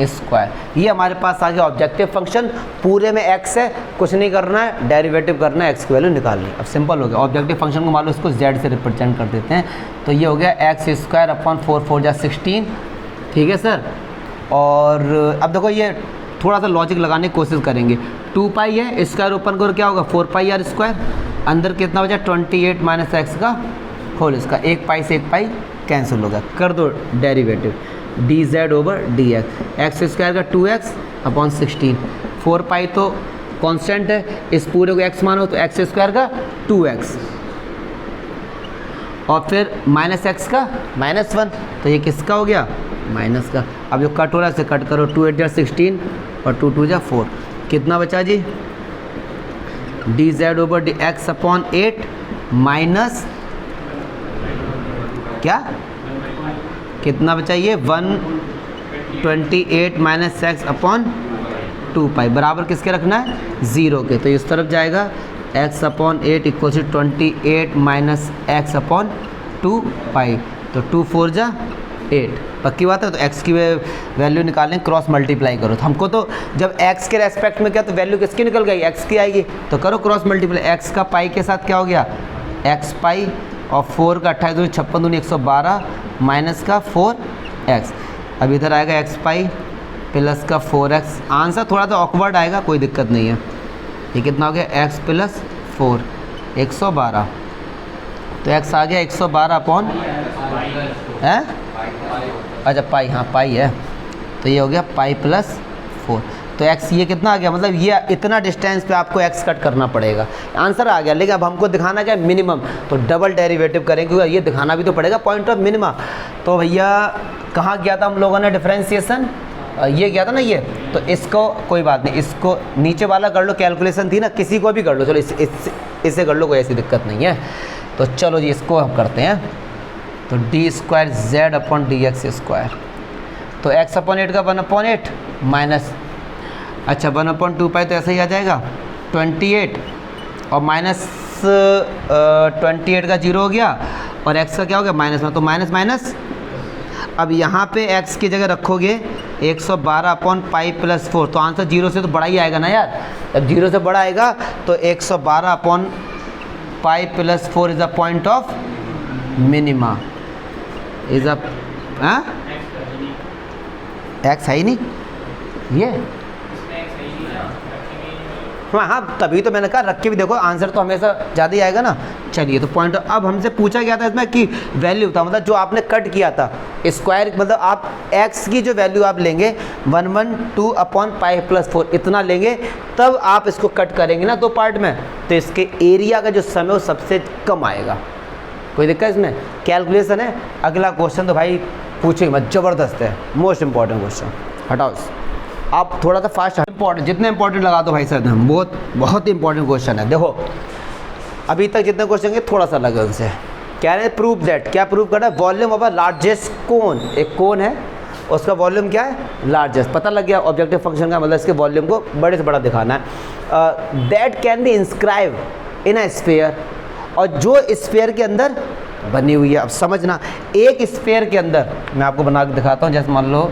स्क्वायर। ये हमारे पास आ गया ऑब्जेक्टिव फंक्शन। पूरे में x है, कुछ नहीं करना है, डेरिवेटिव करना है, x की वैल्यू निकालनी है। अब सिंपल हो गया। ऑब्जेक्टिव फंक्शन को मान लो इसको z से रिप्रेजेंट कर देते हैं। तो ये हो गया x² 4 जा 16। ठीक है सर। और अब देखो ये थोड़ा सा लॉजिक लगाने की कोशिश करेंगे। 2π है, स्क्वायर ओपन करो क्या होगा? 4πr square. अंदर कितना बचा? 28 - x का होल स्क्वायर। एक पाई से एक पाई कैंसिल होगा। कर दो डेरिवेटिव, dz/dx। एक्स स्क्वायर का 2x/16। 4π तो कांस्टेंट है, इस पूरे को x मानो तो x स्क्वायर का 2x, और फिर -x का -1। तो ये किसका हो गया? माइनस का। अब जो कट हो रहा है इसे कट करो। 2 8 जा 16 और 2 2 जा 4। कितना बचा जी? dz/dx/8 माइनस क्या? कितना बचा? ये 128 - x/2π बराबर किसके रखना है? 0 के। तो इस तरफ जाएगा x/8 = 28 - x/2π। तो 2 4 जा 8। पक्की बात है। तो x की वैल्यू निकालने, क्रॉस मल्टीप्लाई करो। तो हमको तो जब x के रेस्पेक्ट में क्या, तो वैल्यू किसकी निकल गई? x की आएगी। तो करो क्रॉस मल्टीप्लाई। x का पाई के साथ क्या हो गया? x पाई, और 4 का 28 × 56 × 112 माइनस का 4x। अब इधर आएगा x पाई प्लस का 4x। आंसर थोड़ा सा ऑकवर्ड आएगा, कोई दिक्कत नहीं है। ये कितना हो गया? x + 4 112। तो x आ गया 112 है। अच्छा पाई, हाँ पाई है। तो ये हो गया पाई + 4। तो x ये कितना आ गया? मतलब ये इतना डिस्टेंस पे आपको x कट करना पड़ेगा। आंसर आ गया। लेकिन अब हमको दिखाना क्या? मिनिमम। तो डबल डेरिवेटिव करेंगे, क्योंकि ये दिखाना भी तो पड़ेगा पॉइंट ऑफ मिनिमा। तो भैया कहाँ गया था हम लोगों ने डिफ्रेंशिएशन? ये गया था ना ये। तो इसको कोई बात नहीं, इसको नीचे वाला कर लो, कैलकुलेशन थी ना, किसी को भी कर लो। चलो इससे कर लो, कोई ऐसी दिक्कत नहीं है। तो चलो जी इसको हम करते हैं। तो d²z/dx²। तो x/8 का 1/8 माइनस, अच्छा 1/2π तो ऐसे ही आ जाएगा 28, और माइनस 28 का 0 हो गया, और x का क्या हो गया? -1। तो माइनस माइनस। अब यहाँ पे x की जगह रखोगे 112/π + 4। तो आंसर 0 से तो बड़ा ही आएगा ना यार। जब 0 से बड़ा आएगा तो 112/π + 4 is a point of minima. Is a x है ही नहीं ये। हाँ हाँ, तभी तो मैंने कहा रख के भी देखो, आंसर तो हमेशा ज़्यादा ही आएगा ना। चलिए, तो पॉइंट अब हमसे पूछा गया था इसमें कि वैल्यू था, मतलब जो आपने कट किया था स्क्वायर, मतलब आप x की जो वैल्यू आप लेंगे 112/π+4 इतना लेंगे, तब आप इसको कट करेंगे ना 2 पार्ट में, तो इसके एरिया का जो समय वो सबसे कम आएगा। कोई दिक्कत इसमें? कैलकुलेशन है। अगला क्वेश्चन तो भाई पूछेंगे मत, ज़बरदस्त है, मोस्ट इंपॉर्टेंट क्वेश्चन। हटाओ, आप थोड़ा सा फास्ट इंपॉर्टेंट, जितने इंपॉर्टेंट लगा दो भाई साहब, हम बहुत ही इंपॉर्टेंट क्वेश्चन है। देखो अभी तक जितने क्वेश्चन के थोड़ा सा लगे उनसे, कह रहे हैं प्रूव दैट, क्या प्रूव करना है? वॉल्यूम ऑफ अ लार्जेस्ट कोन, एक कोन है उसका वॉल्यूम क्या है? लार्जेस्ट। पता लग गया ऑब्जेक्टिव फंक्शन का मतलब इसके वॉल्यूम को बड़े से बड़ा दिखाना है। That can be inscribe in a sphere, और जो स्फीयर के अंदर बनी हुई है। अब समझना, एक स्फीयर के अंदर मैं आपको बना के दिखाता हूँ, जैसे मान लो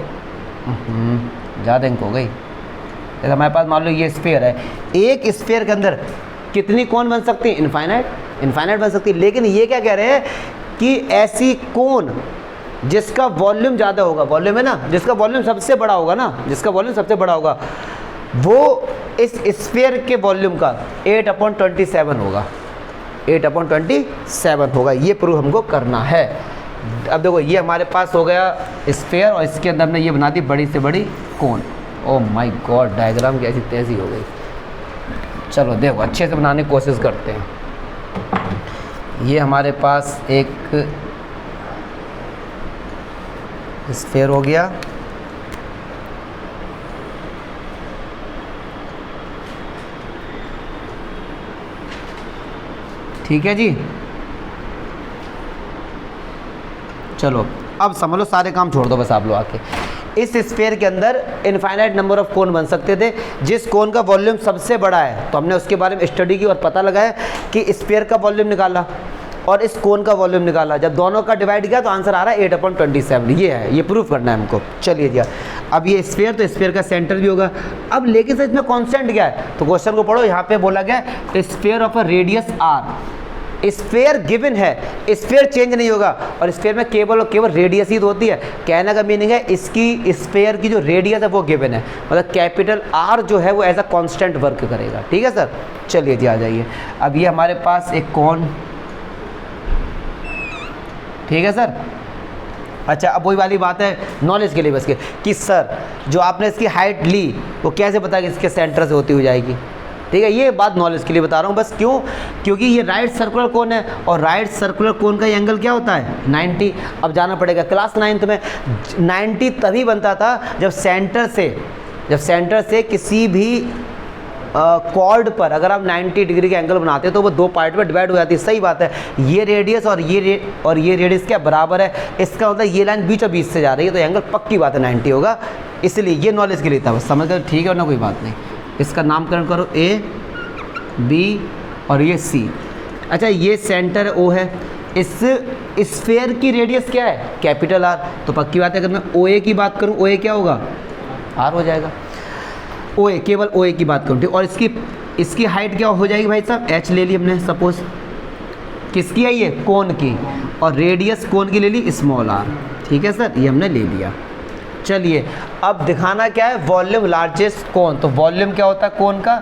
ज़्यादा इंक हो गई, जैसे हमारे पास मान लो ये स्फीयर है, एक स्फीयर के अंदर कितनी कोन बन सकती है? इनफाइनाइट बन सकती है। लेकिन ये क्या कह रहे हैं कि ऐसी कोन जिसका वॉल्यूम ज़्यादा होगा, वॉल्यूम है ना, जिसका वॉल्यूम सबसे बड़ा होगा ना, जिसका वॉल्यूम सबसे बड़ा होगा, वो इस स्फीयर के वॉल्यूम का 8/27 होगा, 8/27 होगा। ये प्रूव हमको करना है। अब देखो ये हमारे पास हो गया स्फीयर, और इसके अंदर हमने ये बना दी बड़ी से बड़ी कोन। ओह माय गॉड, डायग्राम की ऐसी तेज़ी हो गई। चलो देखो अच्छे से बनाने की कोशिश करते हैं। ये हमारे पास एक स्फीयर हो गया, ठीक है जी। चलो अब समझ लो, सारे काम छोड़ दो बस आप लोग आके। इस स्फीयर के अंदर इनफाइनाइट नंबर ऑफ कोन बन सकते थे। जिस कोन का वॉल्यूम सबसे बड़ा है तो हमने उसके बारे में स्टडी की और पता लगाया कि स्फीयर का वॉल्यूम निकाला और इस कोन का वॉल्यूम निकाला। जब दोनों का डिवाइड किया तो आंसर आ रहा है 8/27। ये है, ये प्रूफ करना है हमको। चलिए जी, अब ये स्फीयर, तो स्फीयर का सेंटर भी होगा। अब लेकिन सर इसमें कॉन्स्टेंट क्या है? तो क्वेश्चन को पढ़ो, यहाँ पे बोला गया sphere of a radius r। Sphere given है, स्फीयर चेंज नहीं होगा, और स्फीयर में केवल और केवल रेडियस ही तो होती है। कहने का मीनिंग है इसकी स्फीयर की जो रेडियस है वो गिवन है, मतलब कैपिटल R जो है वो एज अ कांस्टेंट वर्क करेगा। ठीक है सर, चलिए जी आ जाइए। अब ये हमारे पास एक कोन, ठीक है सर। अच्छा, अब वही वाली बात है नॉलेज के लिए बस के, कि सर जो आपने इसकी हाइट ली वो कैसे पता कि इसके सेंटर से होती हुई जाएगी? ठीक है, ये बात नॉलेज के लिए बता रहा हूँ बस। क्यों? क्योंकि ये राइट सर्कुलर कोन है, और राइट सर्कुलर कोन का एंगल क्या होता है? 90। अब जाना पड़ेगा क्लास 9th में। 90 तभी बनता था जब सेंटर से किसी भी कॉर्ड पर अगर आप 90 डिग्री का एंगल बनाते हैं तो वो 2 पार्ट में डिवाइड हो जाती है। सही बात है, ये रेडियस और ये रेडियस क्या बराबर है? इसका मतलब ये लाइन बीचों बीच से जा रही है, तो एंगल पक्की बात है 90 होगा। इसलिए ये नॉलेज के लिए था, बस समझ कर ठीक है, और ना कोई बात नहीं। इसका नामकरण करो A, B और ये C। अच्छा, ये सेंटर O है। इस स्फीयर की रेडियस क्या है? Capital R। तो पक्की बात है अगर मैं OA की बात करूँ, OA क्या होगा? R हो जाएगा। OA, केवल OA की बात करूँ, ठीक। और इसकी हाइट क्या हो जाएगी भाई साहब? H ले ली हमने, सपोज किसकी है ये? कोन की। और रेडियस कोन की ले ली स्मॉल r। ठीक है सर, ये हमने ले लिया। चलिए अब दिखाना क्या है? वॉल्यूम लार्जेस्ट कोन। तो वॉल्यूम क्या होता है कोन का?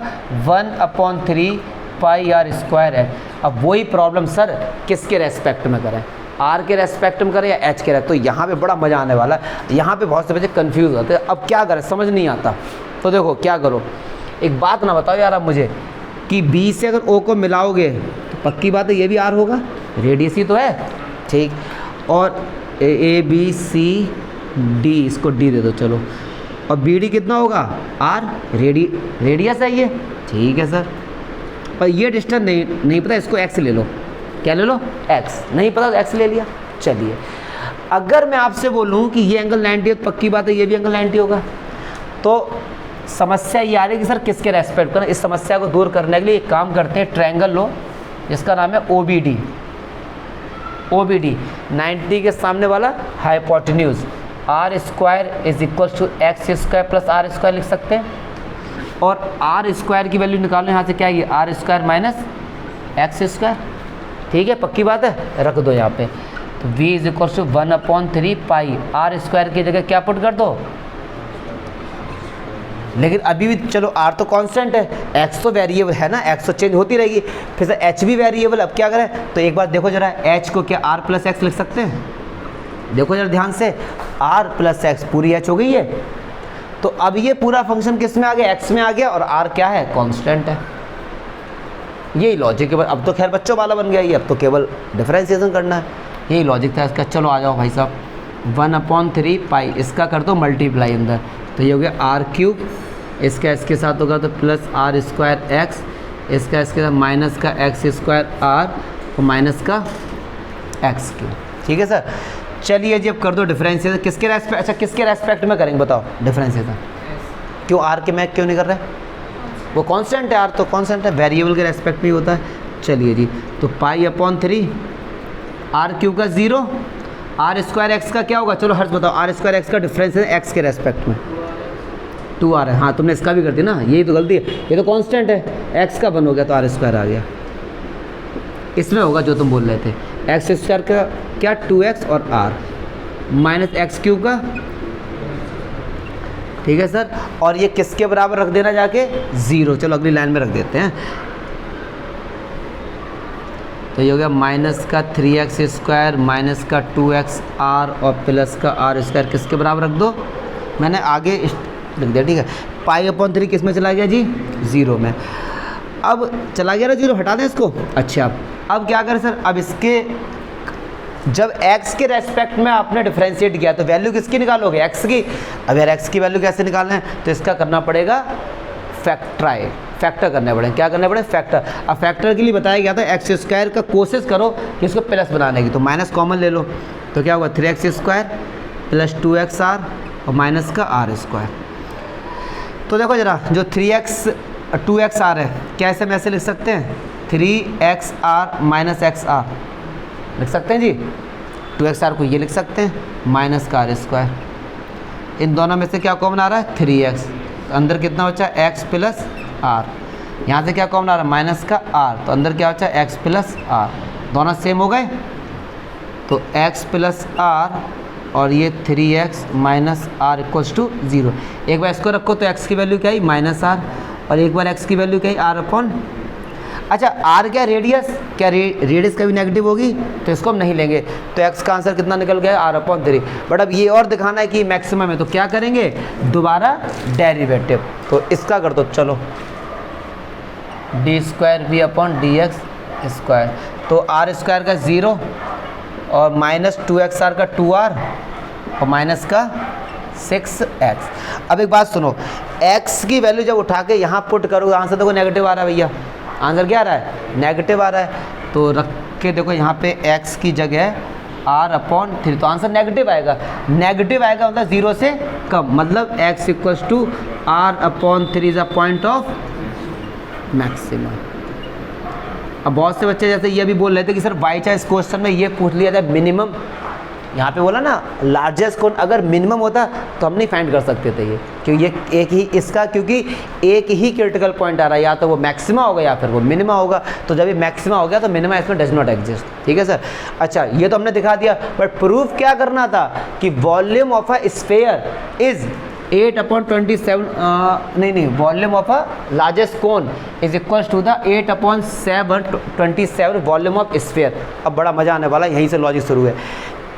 1/3 πr² है। अब वही प्रॉब्लम सर किसके रेस्पेक्ट में करें? आर के रेस्पेक्ट में करें या एच के? तो यहाँ पे बड़ा मज़ा आने वाला है। यहाँ पे बहुत से बच्चे कंफ्यूज होते हैं, अब क्या करें समझ नहीं आता। तो देखो क्या करो, एक बात ना बताओ यार आप मुझे कि बी से अगर ओ को मिलाओगे तो पक्की बात है ये भी आर होगा, रेडियस ही तो है, ठीक। और ए बी सी डी, इसको डी दे दो चलो। और बी डी कितना होगा? आर, रेडियस है ये, ठीक है सर। पर ये डिस्टेंस नहीं पता, इसको एक्स ले लो। क्या ले लो? एक्स। नहीं पता तो एक्स ले लिया। चलिए अगर मैं आपसे बोलूँ कि ये एंगल 90 है तो पक्की बात है ये भी एंगल 90 होगा। तो समस्या ये आ रही है कि सर किसके रेस्पेक्ट करना। इस समस्या को दूर करने के लिए एक काम करते हैं, ट्रायंगल लो जिसका नाम है OBD। OBD 90 के सामने वाला हाइपोटेन्यूज, r² = x² + r² लिख सकते हैं। और r² की वैल्यू निकालो यहाँ से, क्या है? r² - x²। ठीक है, पक्की बात है, रख दो यहाँ पे। तो v = 1/3 π, r² की जगह क्या पुट कर दो? लेकिन अभी भी चलो r तो कांस्टेंट है, x तो वेरिएबल है ना, x तो चेंज होती रहेगी, फिर से h भी वेरिएबल। अब क्या करें, तो एक बार देखो जरा, h को क्या r प्लस एक्स लिख सकते हैं? देखो जरा ध्यान से, r प्लस एक्स पूरी h हो गई है। तो अब ये पूरा फंक्शन किस में आ गया, x में आ गया, और r क्या है, कांस्टेंट है। यही लॉजिक है। अब तो खैर बच्चों वाला बन गया ये, अब तो केवल डिफरेंशिएशन करना है, यही लॉजिक था इसका। चलो आ जाओ भाई साहब, 1/3 पाई, इसका कर दो मल्टीप्लाई अंदर, तो ये हो गया r³, इसका इसके साथ होगा तो प्लस r² x, इसका इसके साथ माइनस का x² r और माइनस का x³। ठीक है सर, चलिए जी अब कर दो डिफरेंशिएशन। किसके रेस्पेक्ट, अच्छा किसके रेस्पेक्ट में करेंगे बताओ डिफरेंशिएशन? क्यों r के में क्यों नहीं कर रहे? वो कांस्टेंट है, r तो कांस्टेंट है, वेरिएबल के रेस्पेक्ट में ही होता है। चलिए जी, तो π/3 r³ का 0, r² x का क्या होगा, चलो हर्ष बताओ, r² x का डिफरेंशिएशन x के रेस्पेक्ट में 2r है। हाँ तुमने इसका भी कर दिया ना, यही तो गलती है, ये तो कांस्टेंट है, x का 1 हो गया तो r² आ गया। इसमें होगा जो तुम बोल रहे थे, x² का क्या 2x और r माइनस x³ का, ठीक है सर, और ये किसके बराबर रख देना जाके, 0। चलो अगली लाइन में रख देते हैं, तो ये हो गया माइनस का 3x² माइनस का 2xr और प्लस का r², किसके बराबर रख दो, मैंने आगे लिख दिया। ठीक है, π/3 किस में चला गया जी, 0 में। अब चला गया ना 0, हटा दें इसको। अच्छा अब क्या करें सर, अब इसके जब x के रेस्पेक्ट में आपने डिफरेंशिएट किया तो वैल्यू किसकी निकालोगे, x की। अब यार x की वैल्यू कैसे निकालना है, तो इसका करना पड़ेगा फैक्टर करने पड़ेंगे। क्या करने पड़े, फैक्टर। अब फैक्टर के लिए बताया गया था x² का कोशिश करो कि इसको प्लस बनाने की, तो माइनस कॉमन ले लो, तो क्या होगा 3x² प्लस 2xr और माइनस का r²। तो देखो जरा, जो 2xr है कैसे में ऐसे लिख सकते हैं, 3xr माइनस xr लिख सकते हैं जी। 2xr को ये लिख सकते हैं, माइनस का r²। इन दोनों में से क्या कॉमन आ रहा है, 3x, तो अंदर कितना बचा, x प्लस r। यहाँ से क्या कॉमन आ रहा है, माइनस का r, तो अंदर क्या बचा, x प्लस r। दोनों सेम हो गए, तो x प्लस r और ये 3x minus r equals to 0। एक बार इसको रखो तो x की वैल्यू क्या आई, माइनस r, और एक बार x की वैल्यू क्या आई, r/। अच्छा r क्या रेडियस, क्या रेडियस कभी नेगेटिव होगी, तो इसको हम नहीं लेंगे, तो x का आंसर कितना निकल गया, r/3। बट अब ये और दिखाना है कि मैक्सिमम है, तो क्या करेंगे, दोबारा डेरिवेटिव, तो इसका कर दो। चलो d²v/dx², तो r² का 0 और माइनस 2xr का 2r और माइनस का 6x। अब एक बात सुनो, x की वैल्यू जब उठा के यहाँ पुट करोगे, आंसर देखो नेगेटिव आ रहा है भैया, आंसर क्या आ रहा है, नेगेटिव आ रहा है। तो रख के देखो यहाँ पे x की जगह r/3, तो आंसर नेगेटिव आएगा। नेगेटिव आएगा मतलब 0 से कम, मतलब x equals to r/3 is a point of maximum. अब बहुत से बच्चे जैसे ये भी बोल रहे थे कि सर बाई चांस क्वेश्चन में ये पूछ लिया जाए मिनिमम, यहाँ पे बोला ना लार्जेस्ट कौन, अगर मिनिमम होता तो हम नहीं फाइंड कर सकते थे ये, क्योंकि ये एक ही इसका, क्योंकि एक ही क्रिटिकल पॉइंट आ रहा है, या तो वो मैक्सिमा होगा या फिर वो मिनिमा होगा। तो जब ये मैक्सिमा हो गया तो मिनिमा इसमें डज नॉट एग्जिस्ट। ठीक है सर, अच्छा ये तो हमने दिखा दिया, बट प्रूफ क्या करना था कि volume of a sphere is 8/27 नहीं volume of a largest cone is equals to the 8/727 volume of sphere. अब बड़ा मजा आने वाला है, यहीं से लॉजिक शुरू है।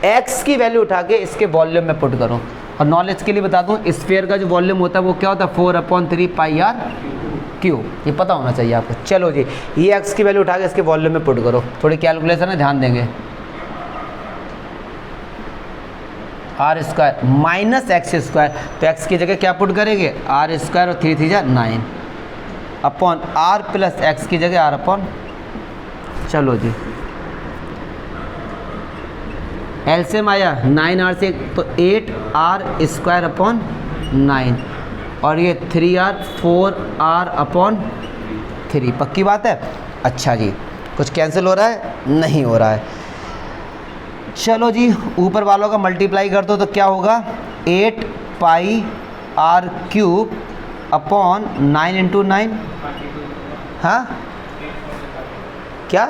x की वैल्यू उठा के इसके वॉल्यूम में पुट करो, और नॉलेज के लिए बता दूं, स्फीयर का जो वॉल्यूम होता है वो क्या होता है, 4/3 πr³। ये पता होना चाहिए आपको। चलो जी, ये x की वैल्यू उठा के इसके वॉल्यूम में पुट करो, थोड़ी कैलकुलेशन है, ध्यान देंगे। r² माइनस x², तो x की जगह क्या पुट करेंगे, r² और 3 3 9 अपॉन r प्लस x की जगह r/। चलो जी, एलसीएम आया 9r से, तो 8r²/9 और ये 3r 4r/3। पक्की बात है। अच्छा जी, कुछ कैंसिल हो रहा है, नहीं हो रहा है। चलो जी, ऊपर वालों का मल्टीप्लाई कर दो तो क्या होगा, 8πr³ / 9 × 9। हाँ क्या,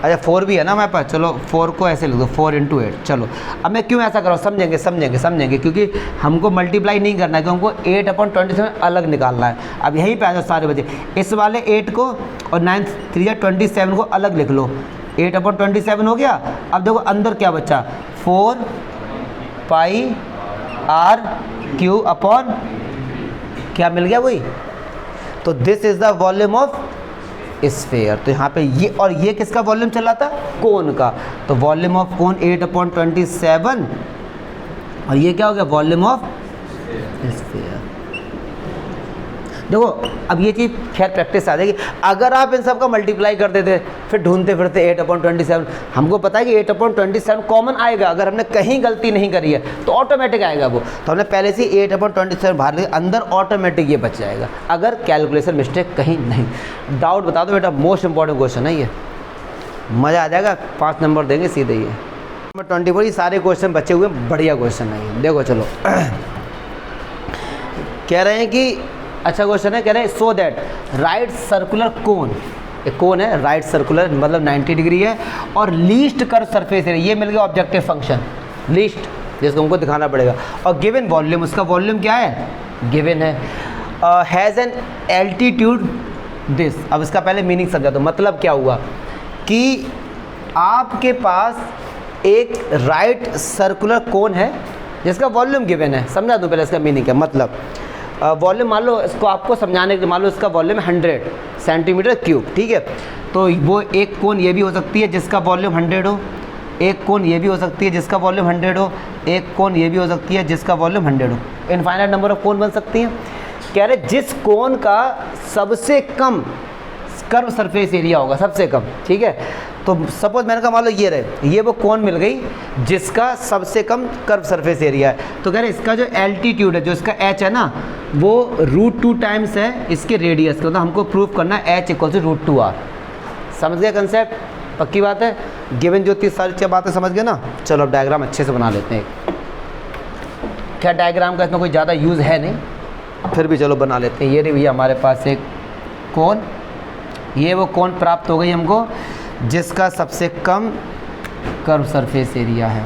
अच्छा 4 भी है ना हमारे पास, चलो 4 को ऐसे लिख दो 4 × 8। चलो अब मैं क्यों ऐसा कर रहा हूँ, समझेंगे क्योंकि हमको मल्टीप्लाई नहीं करना है, क्योंकि हमको 8/27 अलग निकालना है। अब यहीं पे आ जाओ सारे बच्चे, इस वाले 8 को और 9 3 या 27 को अलग लिख लो, 8/27 हो गया। अब देखो अंदर क्या बचा, 4 पाई आर क्यू अपॉन क्या मिल गया वही। तो this is the volume of sphere. तो यहाँ पे ये, और ये किसका वॉल्यूम चला था, कोन का। तो वॉल्यूम ऑफ कोन 8/27 और ये क्या हो गया, वॉल्यूम ऑफ स्फीयर। देखो अब ये चीज़ खैर प्रैक्टिस आ जाएगी। अगर आप इन सब का मल्टीप्लाई करते थे फिर ढूंढते फिरते 8/27, हमको पता है कि 8/27 कॉमन आएगा, अगर हमने कहीं गलती नहीं करी है तो ऑटोमेटिक आएगा वो। तो हमने पहले से 8/27 बाहर लिया, अंदर ऑटोमेटिक ये बच जाएगा अगर कैलकुलेशन मिस्टेक कहीं नहीं। डाउट बता दो बेटा, मोस्ट इंपॉर्टेंट क्वेश्चन है ये, मज़ा आ जाएगा, 5 नंबर देंगे सीधे। ये नंबर 24, ये सारे क्वेश्चन बचे हुए बढ़िया क्वेश्चन है ये। देखो चलो कह रहे हैं कि अच्छा क्वेश्चन है, कह रहे हैं सो दैट राइट सर्कुलर कोन, एक कोन है राइट सर्कुलर मतलब 90 डिग्री है, और लीस्ट कर्व सरफेस एरिया, ये मिल गया ऑब्जेक्टिव फंक्शन लीस्ट, जिसको हमको दिखाना पड़ेगा। और गिवन वॉल्यूम, उसका वॉल्यूम क्या है, गिवन है। Has an altitude this. अब इसका पहले मीनिंग समझा दो, मतलब क्या हुआ कि आपके पास एक राइट सर्कुलर कोन है जिसका वॉल्यूम गिवन है। समझा दूँ पहले इसका मीनिंग है, मतलब वॉल्यूम मान लो, इसको आपको समझाने के लिए मान लो इसका वॉल्यूम 100 सेंटीमीटर क्यूब, ठीक है। तो वो एक कोन ये भी हो सकती है जिसका वॉल्यूम 100 हो, एक कोन ये भी हो सकती है जिसका वॉल्यूम 100 हो, एक कोन ये भी हो सकती है जिसका वॉल्यूम 100 हो। इनफाइनाइट नंबर ऑफ कोन बन सकती हैं। कह रहे जिस कोन का सबसे कम कर्व सरफेस एरिया होगा, सबसे कम, ठीक है। तो सपोज मैंने कहा मान लो ये रहे, ये वो कोन मिल गई जिसका सबसे कम कर्व सरफेस एरिया है। तो कह रहे इसका जो एल्टीट्यूड है, जो इसका h है ना, वो √2 टाइम्स है इसके रेडियस का। तो हमको प्रूव करना है h = √2r। समझ गया कंसेप्ट, पक्की बात है। गिवन जो 30 सारी बातें समझ गए ना। चलो अब डायग्राम अच्छे से बना लेते हैं। क्या डायग्राम का इसमें कोई ज़्यादा यूज़ है नहीं, फिर भी चलो बना लेते हैं। ये रही भैया हमारे पास एक कोन, ये वो कोन प्राप्त हो गई हमको जिसका सबसे कम कर्व सरफेस एरिया है।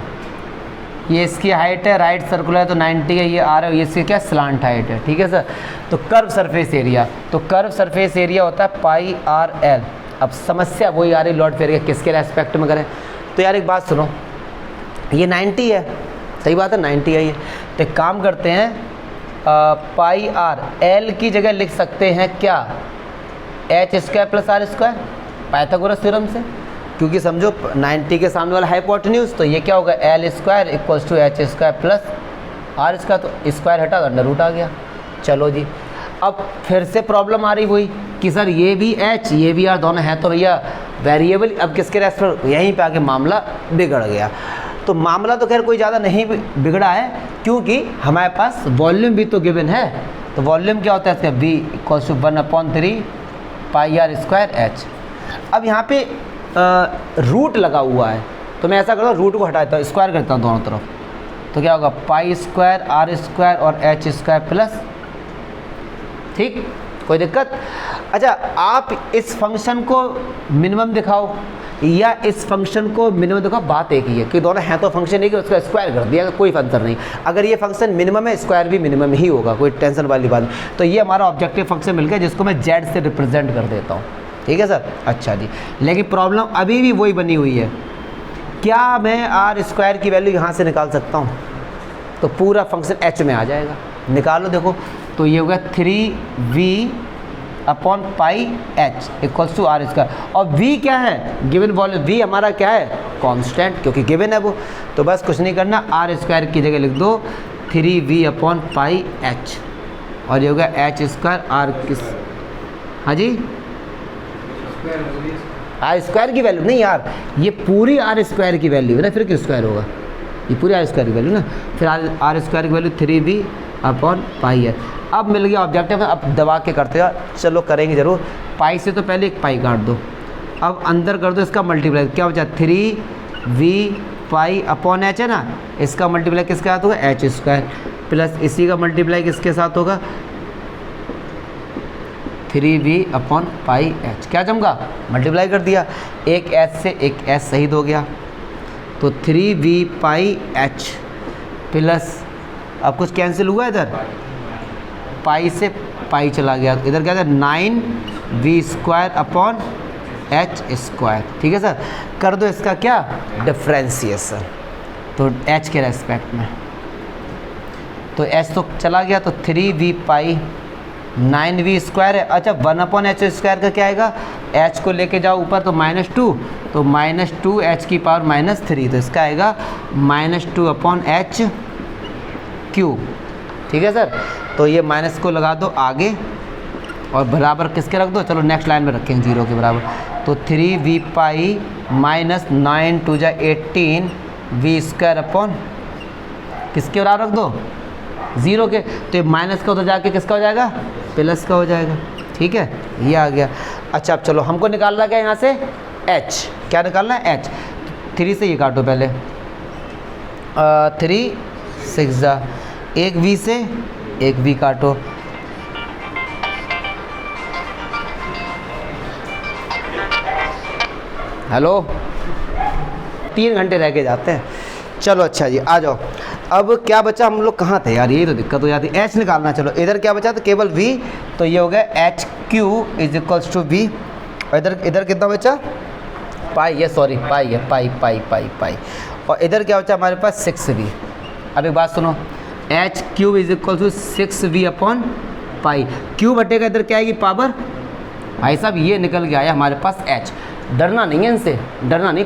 ये इसकी हाइट है, राइट सर्कुलर है तो 90 है, ये आर है, ये इसकी क्या स्लांट हाइट है, ठीक है सर। तो कर्व सरफेस एरिया, तो कर्व सरफेस एरिया होता है πr/l। अब समस्या वही आ रही, लॉर्ड फेयर के किसके रेस्पेक्ट में करें। तो यार एक बात सुनो, ये 90 है, सही बात है 90 है ये। तो एक काम करते हैं, πr/l की जगह लिख सकते हैं क्या, h² + r², पाइथागोरस थ्योरम से। क्योंकि समझो 90 के सामने वाला हाइपोटेन्यूज, तो ये क्या होगा l² = h² + r², तो स्क्वायर हटा तो अंडर रूट आ गया। चलो जी, अब फिर से प्रॉब्लम आ रही हुई कि सर ये भी h ये भी r दोनों है तो भैया वेरिएबल, अब किसके रेस्पेक्ट, यहीं पे आके मामला बिगड़ गया। तो मामला तो खैर कोई ज़्यादा नहीं बिगड़ा है, क्योंकि हमारे पास वॉल्यूम भी तो गिवन है। तो वॉल्यूम क्या होता है इसका, v = 1/3 πr²h। अब यहाँ पे रूट लगा हुआ है, तो मैं ऐसा करता हूँ रूट को हटाता हूँ, स्क्वायर करता हूँ दोनों तरफ। तो क्या होगा π² r² और h² प्लस, ठीक, कोई दिक्कत। अच्छा आप इस फंक्शन को मिनिमम दिखाओ या इस फंक्शन को मिनिमम दिखाओ, बात एक ही है कि दोनों हैं तो फंक्शन एक ही, उसका स्क्वायर कर दिया, कोई अंतर नहीं। अगर ये फंक्शन मिनिमम है, स्क्वायर भी मिनिमम ही होगा, कोई टेंशन वाली बात नहीं। तो ये हमारा ऑब्जेक्टिव फंक्शन मिल गया जिसको मैं z से रिप्रेजेंट कर देता हूँ, ठीक है सर। अच्छा जी, लेकिन प्रॉब्लम अभी भी वही बनी हुई है, क्या मैं r² की वैल्यू यहाँ से निकाल सकता हूँ, तो पूरा फंक्शन h में आ जाएगा। निकालो देखो, तो ये होगा 3v/πh = r²। और v क्या है, गिवन वॉल्यूम, v हमारा क्या है, कांस्टेंट, क्योंकि गिवन है वो। तो बस कुछ नहीं करना, r² की जगह लिख दो 3v/πh, और ये होगा h² r किस, हाँ जी r² की वैल्यू नहीं यार, ये पूरी r² की वैल्यू है ना, फिर क्यों स्क्वायर होगा, ये पूरी r² की वैल्यू ना, फिर r² की वैल्यू 3v/π है। अब मिल गया ऑब्जेक्टिव में, अब दबा के करते हो, चलो करेंगे ज़रूर। पाई से तो पहले एक पाई काट दो, अब अंदर कर दो इसका मल्टीप्लाई, क्या बचा 3v/h है ना, इसका मल्टीप्लाई किसके साथ होगा, h² प्लस इसी का मल्टीप्लाई किसके साथ होगा, 3v/πh। क्या जमगा, मल्टीप्लाई कर दिया। एक एच से एक एच शहीद हो गया, तो 3v पाई एच प्लस, अब कुछ कैंसिल हुआ इधर, पाई से पाई चला गया, इधर क्या था 9v² अपॉन एच स्क्वायर। ठीक है सर, कर दो इसका क्या डिफ्रेंसिएशन, तो एच के रेस्पेक्ट में, तो एच तो चला गया, तो 3v पाई 9v² है। अच्छा 1 अपॉन एच स्क्वायर का क्या आएगा, एच को लेके जाओ ऊपर तो -2, तो -2 एच की पावर -3, तो इसका आएगा -2 अपॉन एच क्यूब। ठीक है सर, तो ये माइनस को लगा दो आगे और बराबर किसके रख दो, चलो नेक्स्ट लाइन में रखेंगे 0 के बराबर, तो 3v पाई माइनस 9 2 जा 18 v² अपॉन किसके बराबर रख दो 0 के, तो ये माइनस का उधर जाके किसका हो जाएगा, प्लस का हो जाएगा। ठीक है, ये आ गया। अच्छा अब चलो हमको निकालना क्या यहाँ से h, क्या निकालना है h, 3 से ये काटो पहले, 3 6 जा, एक v से एक v काटो, हेलो 3 घंटे रह के जाते हैं। चलो अच्छा जी आ जाओ, अब क्या बचा, हम लोग कहाँ थे यार, ये तो दिक्कत हो जाती है, h निकालना। चलो इधर क्या बचा, तो केवल v, तो ये हो गया HQ is equals to v, और इधर कितना बचा, पाई, ये सॉरी पाई है, पाई, और इधर क्या बचा हमारे पास 6v। अब एक बात सुनो, HQ is equal to 6v upon pi, क्यू बटेगा इधर क्या आएगी पावर, भाई साहब ये निकल के आया हमारे पास h। डरना नहीं है इनसे, डरना नहीं,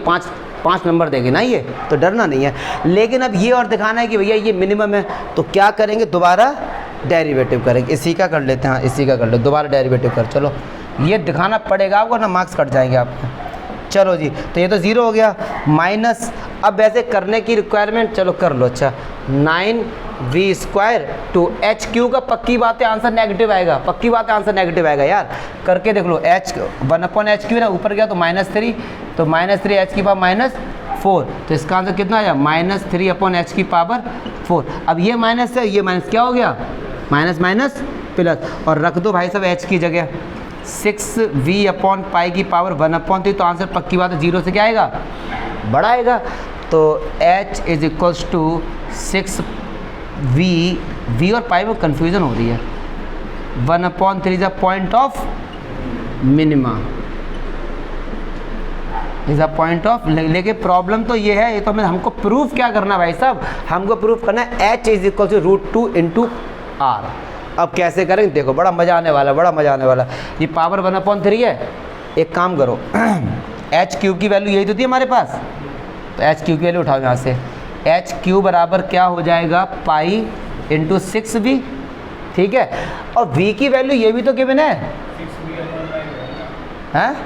पाँच नंबर देंगे ना ये, तो डरना नहीं है। लेकिन अब ये और दिखाना है कि भैया ये मिनिमम है, तो क्या करेंगे, दोबारा डेरिवेटिव करेंगे, इसी का कर लेते हैं, हाँ इसी का कर लो, दोबारा डेरिवेटिव कर, चलो ये दिखाना पड़ेगा आपको ना, मार्क्स कट जाएंगे आपको। चलो जी, तो ये तो 0 हो गया, माइनस, अब वैसे करने की रिक्वायरमेंट, चलो कर लो। अच्छा 9v² टू HQ का पक्की बात है आंसर नेगेटिव आएगा, पक्की बात है आंसर नेगेटिव आएगा यार, करके देख लो। h 1 अपॉन HQ ना, ऊपर गया तो -3, तो -3 h की पावर -4, तो इसका आंसर कितना आया, -3 अपॉन h की पावर 4। अब ये माइनस है, ये माइनस क्या हो गया, माइनस माइनस प्लस, और रख दो भाई साहब h की जगह 6v अपॉन पाई की पावर 1/3, तो आंसर पक्की बात है 0 से क्या आएगा, बड़ा आएगा, तो h is equals to 6v और पाई में कन्फ्यूज़न हो रही है, 1/3 is a point of minima, is a point of, लेकिन प्रॉब्लम तो ये है, ये तो हमें हमको प्रूफ क्या करना है भाई साहब, हमको प्रूफ करना है h is equal to √2 into r। अब कैसे करेंगे देखो, बड़ा मज़ा आने वाला, बड़ा मज़ा आने वाला। ये पावर 1/3 है, एक काम करो HQ की वैल्यू यही तो थी हमारे पास, तो HQ की वैल्यू उठाओ यहाँ से, HQ बराबर क्या हो जाएगा, पाई इंटू 6v। ठीक है, और v की वैल्यू ये भी तो गिवन है, हैं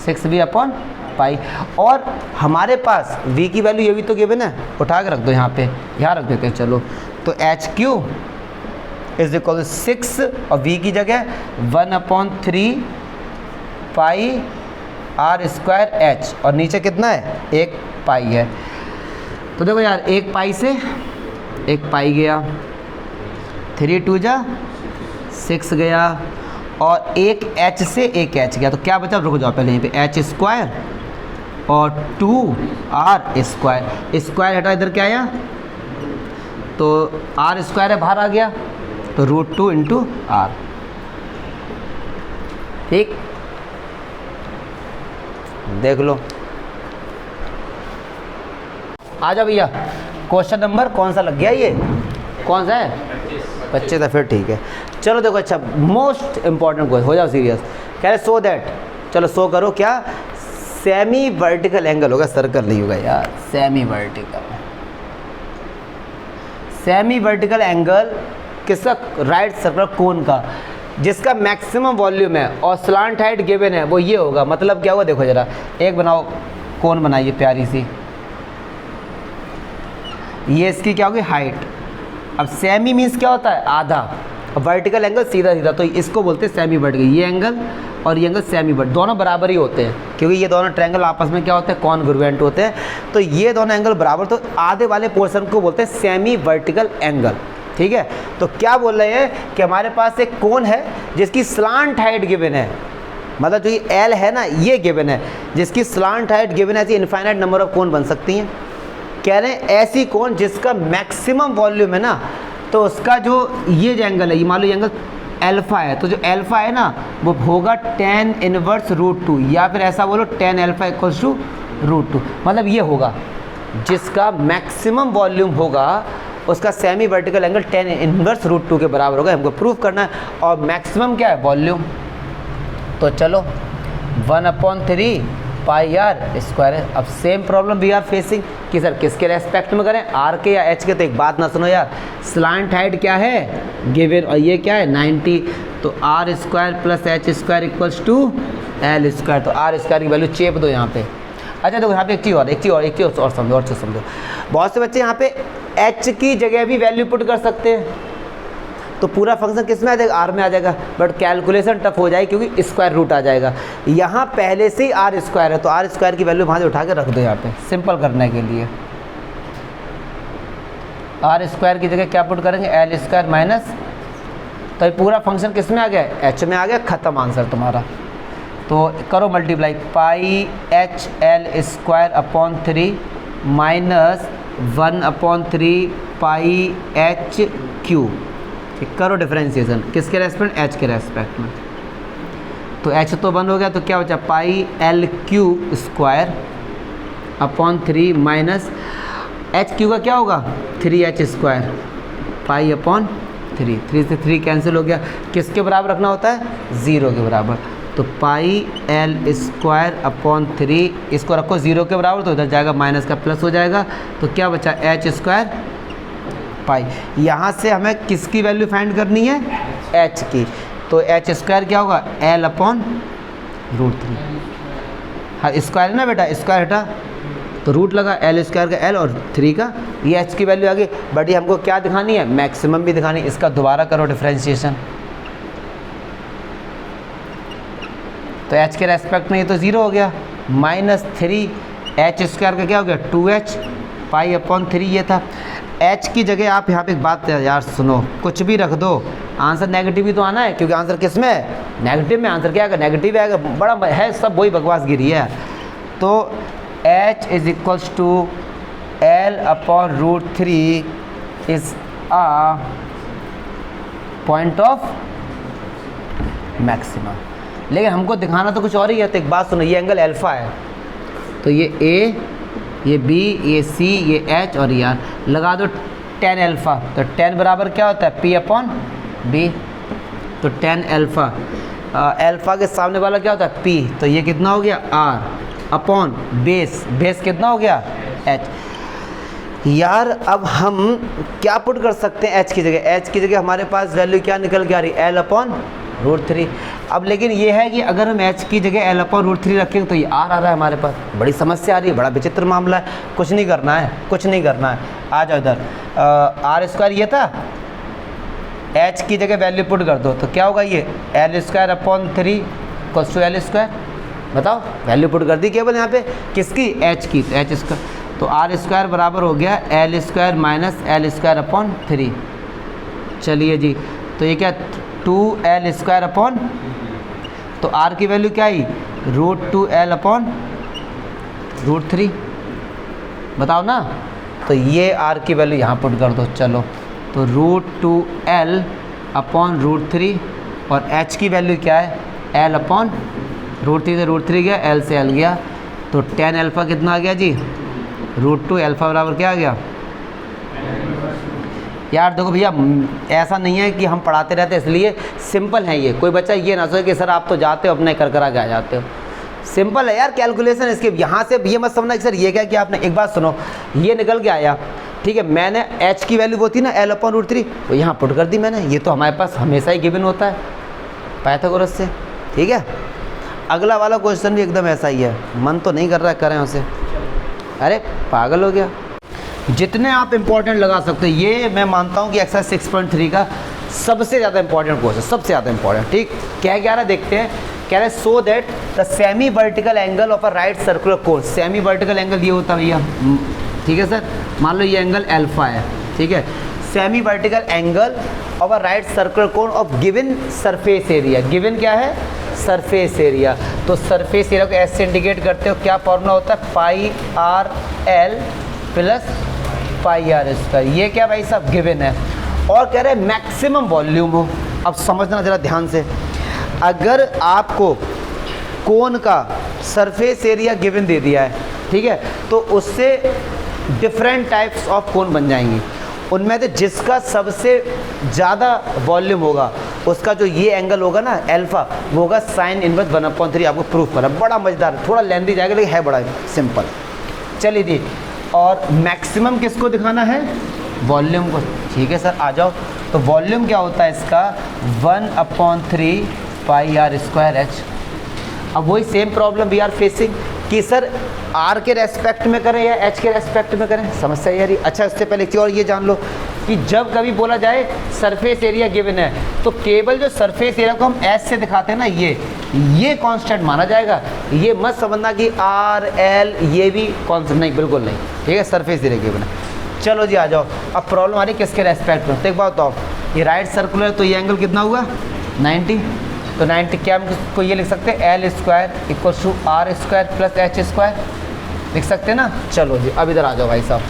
6v अपॉन पाई, और हमारे पास v की वैल्यू ये भी तो गिवन है, उठा के रख दो यहाँ पे, यहाँ रख देते हैं। चलो तो HQ इज इक्वल 6 और v की जगह 1/3 पाई r² h, और नीचे कितना है, 1 पाई है। तो देखो यार, 1 पाई से 1 पाई गया, 3 2 जा 6 गया, और 1 h से 1 h गया, तो क्या बचा, रुक जाओ पहले यहीं पे, h² और 2r², स्क्वायर हटा इधर क्या आया, तो r² है बाहर आ गया, तो √2 इंटू r। ठीक, देख लो, आ जाओ भैया, क्वेश्चन नंबर कौन सा लग गया, ये कौन सा है, 25 था, फिर ठीक है। चलो देखो, अच्छा मोस्ट इंपॉर्टेंट क्वेश्चन, हो जाओ सीरियस, कह रहे सो दैट, चलो सो करो, क्या सेमी वर्टिकल एंगल होगा, सर्कल नहीं होगा यार, सेमी वर्टिकल एंगल किसका, राइट सर्कुलर कोन का, जिसका मैक्सिमम वॉल्यूम है और स्लांट हाइट गिवन है, वो ये होगा। मतलब क्या होगा, देखो जरा, एक बनाओ, कोन बनाइए प्यारी सी, ये इसकी क्या होगी हाइट। अब सेमी मीन्स क्या होता है, आधा, और वर्टिकल एंगल सीधा सीधा, तो इसको बोलते हैं सेमी वर्टिकल। ये एंगल और ये एंगल सेमी वर्टिकल, दोनों बराबर ही होते हैं, क्योंकि ये दोनों ट्रायंगल आपस में क्या होते हैं, कॉन्ग्रुएंट होते हैं, तो ये दोनों एंगल बराबर, तो आधे वाले पोर्शन को बोलते हैं सेमी वर्टिकल एंगल। ठीक है, तो क्या बोल रहे हैं कि हमारे पास एक कोन है जिसकी स्लांट हाइट गिवन है, मतलब जो ये एल है ना ये गिवन है, जिसकी स्लांट हाइट गिवन है, ऐसी इनफाइनाइट नंबर ऑफ कोन बन सकती हैं। कह रहे हैं ऐसी कोन जिसका मैक्सिमम वॉल्यूम है ना, तो उसका जो ये जो एंगल है, ये मान लो ये एंगल अल्फा है, तो जो अल्फा है ना वो होगा tan इनवर्स √2, या फिर ऐसा बोलो tan अल्फा इक्वल्स टू √2। मतलब ये होगा जिसका मैक्सिमम वॉल्यूम होगा उसका semi vertical angle tan inverse √2 के बराबर होगा। हमको प्रूफ करना है, और मैक्सिमम क्या है, वॉल्यूम। तो चलो 1/3 पाई आर स्क्वायर है। अब same problem we are facing कि सर किसके रेस्पेक्ट में करें, आर के या एच के। तो एक बात ना सुनो यार, स्लांट हाइट क्या है गिवन, और ये क्या है 90, तो R square plus H square equals to L square. तो आर स्क्वायर की वैल्यू चेप दो यहाँ पे। अच्छा देखो यहाँ पे एक चीज़ और समझो, बहुत से बच्चे यहाँ पे एच की जगह भी वैल्यू पुट कर सकते हैं, तो पूरा फंक्शन किस में आ जाएगा, आर में आ जाएगा, बट कैलकुलेशन टफ हो जाएगी क्योंकि स्क्वायर रूट आ जाएगा। यहाँ पहले से ही आर स्क्वायर है, तो आर स्क्वायर की वैल्यू वहाँ से उठा के रख दो यहाँ पे सिंपल करने के लिए। आर स्क्वायर की जगह क्या पुट करेंगे, एल स्क्वायर माइनस, तो ये पूरा फंक्शन किस में आ गया, एच में आ गया, ख़त्म आंसर तुम्हारा। तो करो multiply, pi h l square upon 3 minus 1/3 pi h q. करो डिफरेंशिएशन किसके रेस्पेक्ट, एच के रेस्पेक्ट में। तो एच तो बंद हो गया, तो क्या बचा, pi L Q square upon 3 minus H Q का क्या होगा 3h स्क्वायर पाई अपॉन 3। 3 से 3 कैंसिल हो गया, किसके बराबर रखना होता है, 0 के बराबर। तो पाई एल स्क्वायर अपॉन 3, इसको रखो 0 के बराबर, तो इधर जाएगा माइनस का प्लस हो जाएगा, तो क्या बचा एच स्क्वायर पाई। यहाँ से हमें किसकी वैल्यू फाइंड करनी है, एच की। तो एच स्क्वायर क्या होगा, एल अपॉन √3। हाँ स्क्वायर है ना बेटा, स्क्वायर हटा तो रूट लगा, एल स्क्वायर का एल और 3 का, ये एच की वैल्यू आ गई। बट ये हमको क्या दिखानी है, मैक्सिमम भी दिखानी है। इसका दोबारा करो डिफरेंशिएशन, तो एच के रेस्पेक्ट में ये तो 0 हो गया, माइनस 3 एच स्क्वायर का क्या हो गया 2h पाई अपॉन 3 ये था। एच की जगह आप यहाँ पे एक बात यार सुनो, कुछ भी रख दो आंसर नेगेटिव ही तो आना है, क्योंकि आंसर किस में है, नेगेटिव में। आंसर क्या आएगा, नेगेटिव आएगा, बड़ा है सब वही बकवास गिरी है। तो h is equals to L upon √3 is a point of maximum. लेकिन हमको दिखाना तो कुछ और ही है। तो एक बात सुनो, ये एंगल अल्फा है, तो ये ए, ये बी, ये सी, ये एच और ये आर, लगा दो tan अल्फ़ा। तो tan बराबर क्या होता है, p अपॉन बी। तो tan अल्फ़ा, अल्फ़ा के सामने वाला क्या होता है p, तो ये कितना हो गया r अपॉन बेस, बेस कितना हो गया h। यार अब हम क्या पुट कर सकते हैं h की जगह, h की जगह हमारे पास वैल्यू क्या निकल के आ रही, l अपॉन √3। अब लेकिन ये है कि अगर हम h की जगह l अपॉन √3 रखेंगे तो ये r आ रहा है हमारे पास, बड़ी समस्या आ रही है, बड़ा विचित्र मामला है। कुछ नहीं करना है, कुछ नहीं करना है, आ जाओ इधर। आर स्क्वायर ये था, h की जगह वैल्यू पुट कर दो, तो क्या होगा ये l square upon 3 equals to L square. बताओ वैल्यू पुट कर दी केवल यहाँ पे किसकी, h की, तो h स्क्वायर, तो आर स्क्वायर बराबर हो गया L square minus L square upon 3। चलिए जी, तो ये क्या 2l स्क्वायर अपॉन, तो r की वैल्यू क्या आई √2l अपॉन √3। बताओ ना, तो ये r की वैल्यू यहाँ पुट कर दो। चलो तो √2l अपॉन √3 और h की वैल्यू क्या है l अपॉन √3 से √3 गया, l से l गया, तो tan अल्फ़ा कितना आ गया जी √2 अल्फ़ा बराबर क्या आ गया। यार देखो भैया ऐसा नहीं है कि हम पढ़ाते रहते इसलिए सिंपल है ये, कोई बच्चा ये ना सोचे कि सर आप तो जाते हो अपने कर करा के आ जाते हो। सिंपल है यार कैलकुलेशन इसके, यहाँ से ये मत समझना कि सर ये क्या कि आपने, एक बात सुनो, ये निकल के आया ठीक है, मैंने h की वैल्यू वो थी ना l अपॉन √3, वो यहाँ पुट कर दी मैंने, ये तो हमारे पास हमेशा ही गिवन होता है पाइथागोरस से। ठीक है, अगला वाला क्वेश्चन भी एकदम ऐसा ही है, मन तो नहीं कर रहा है करें उसे, अरे पागल हो गया। जितने आप इंपॉर्टेंट लगा सकते हो, ये मैं मानता हूँ कि एक्सरसाइज 6.3 का सबसे ज़्यादा इंपॉर्टेंट क्वेश्चन, सबसे ज़्यादा इंपॉर्टेंट। ठीक, क्या कह रहा है देखते हैं, कह रहे हैं so that the semi vertical angle of a right circular cone. Semi vertical angle ये होता है भैया, ठीक है सर, मान लो ये एंगल अल्फा है, ठीक है, semi vertical angle of a right circular cone of given surface area. Given क्या है, सरफेस एरिया। तो सरफेस एरिया को एस से इंडिकेट करते हो, क्या फॉर्मूला होता है, pi r l plus pi are square. ये क्या भाई साहब गिवन है, और कह रहे हैं मैक्सिमम वॉल्यूम हो। अब समझना ज़रा ध्यान से, अगर आपको कोन का सरफेस एरिया गिवन दे दिया है, ठीक है, तो उससे डिफरेंट टाइप्स ऑफ कोन बन जाएंगी। उनमें से जिसका सबसे ज़्यादा वॉल्यूम होगा उसका जो ये एंगल होगा ना अल्फा, वो होगा साइन इनवर्स 1/3। आपको प्रूफ करा, बड़ा मज़ेदार, थोड़ा लेंथी जाएगा लेकिन है बड़ा सिंपल। चलिए जी, और मैक्सिमम किसको दिखाना है, वॉल्यूम को। ठीक है सर, आ जाओ। तो वॉल्यूम क्या होता है इसका, 1/3 पाई आर स्क्वायर एच। अब वही same problem we are facing कि सर आर के रेस्पेक्ट में करें या एच के रेस्पेक्ट में करें, समस्या यार। अच्छा, इससे पहले एक चीज़ और ये जान लो कि जब कभी बोला जाए सरफेस एरिया गिवन है, तो केवल जो सरफेस एरिया को हम एस से दिखाते हैं ना, ये कांस्टेंट माना जाएगा। ये मत समझना कि आर एल ये भी कांस्टेंट, नहीं, बिल्कुल नहीं। ठीक है, सरफेस एरिया गिवन है। चलो जी, आ जाओ। अब प्रॉब्लम आ रही किसके रेस्पेक्ट में, तो एक बात बताओ, ये राइट सर्कुलर, तो ये एंगल कितना हुआ, 90। तो 90 क्या हम इसको ये लिख सकते हैं, L square equal to R square plus H square, लिख सकते हैं ना। चलो जी, अब इधर आ जाओ भाई साहब,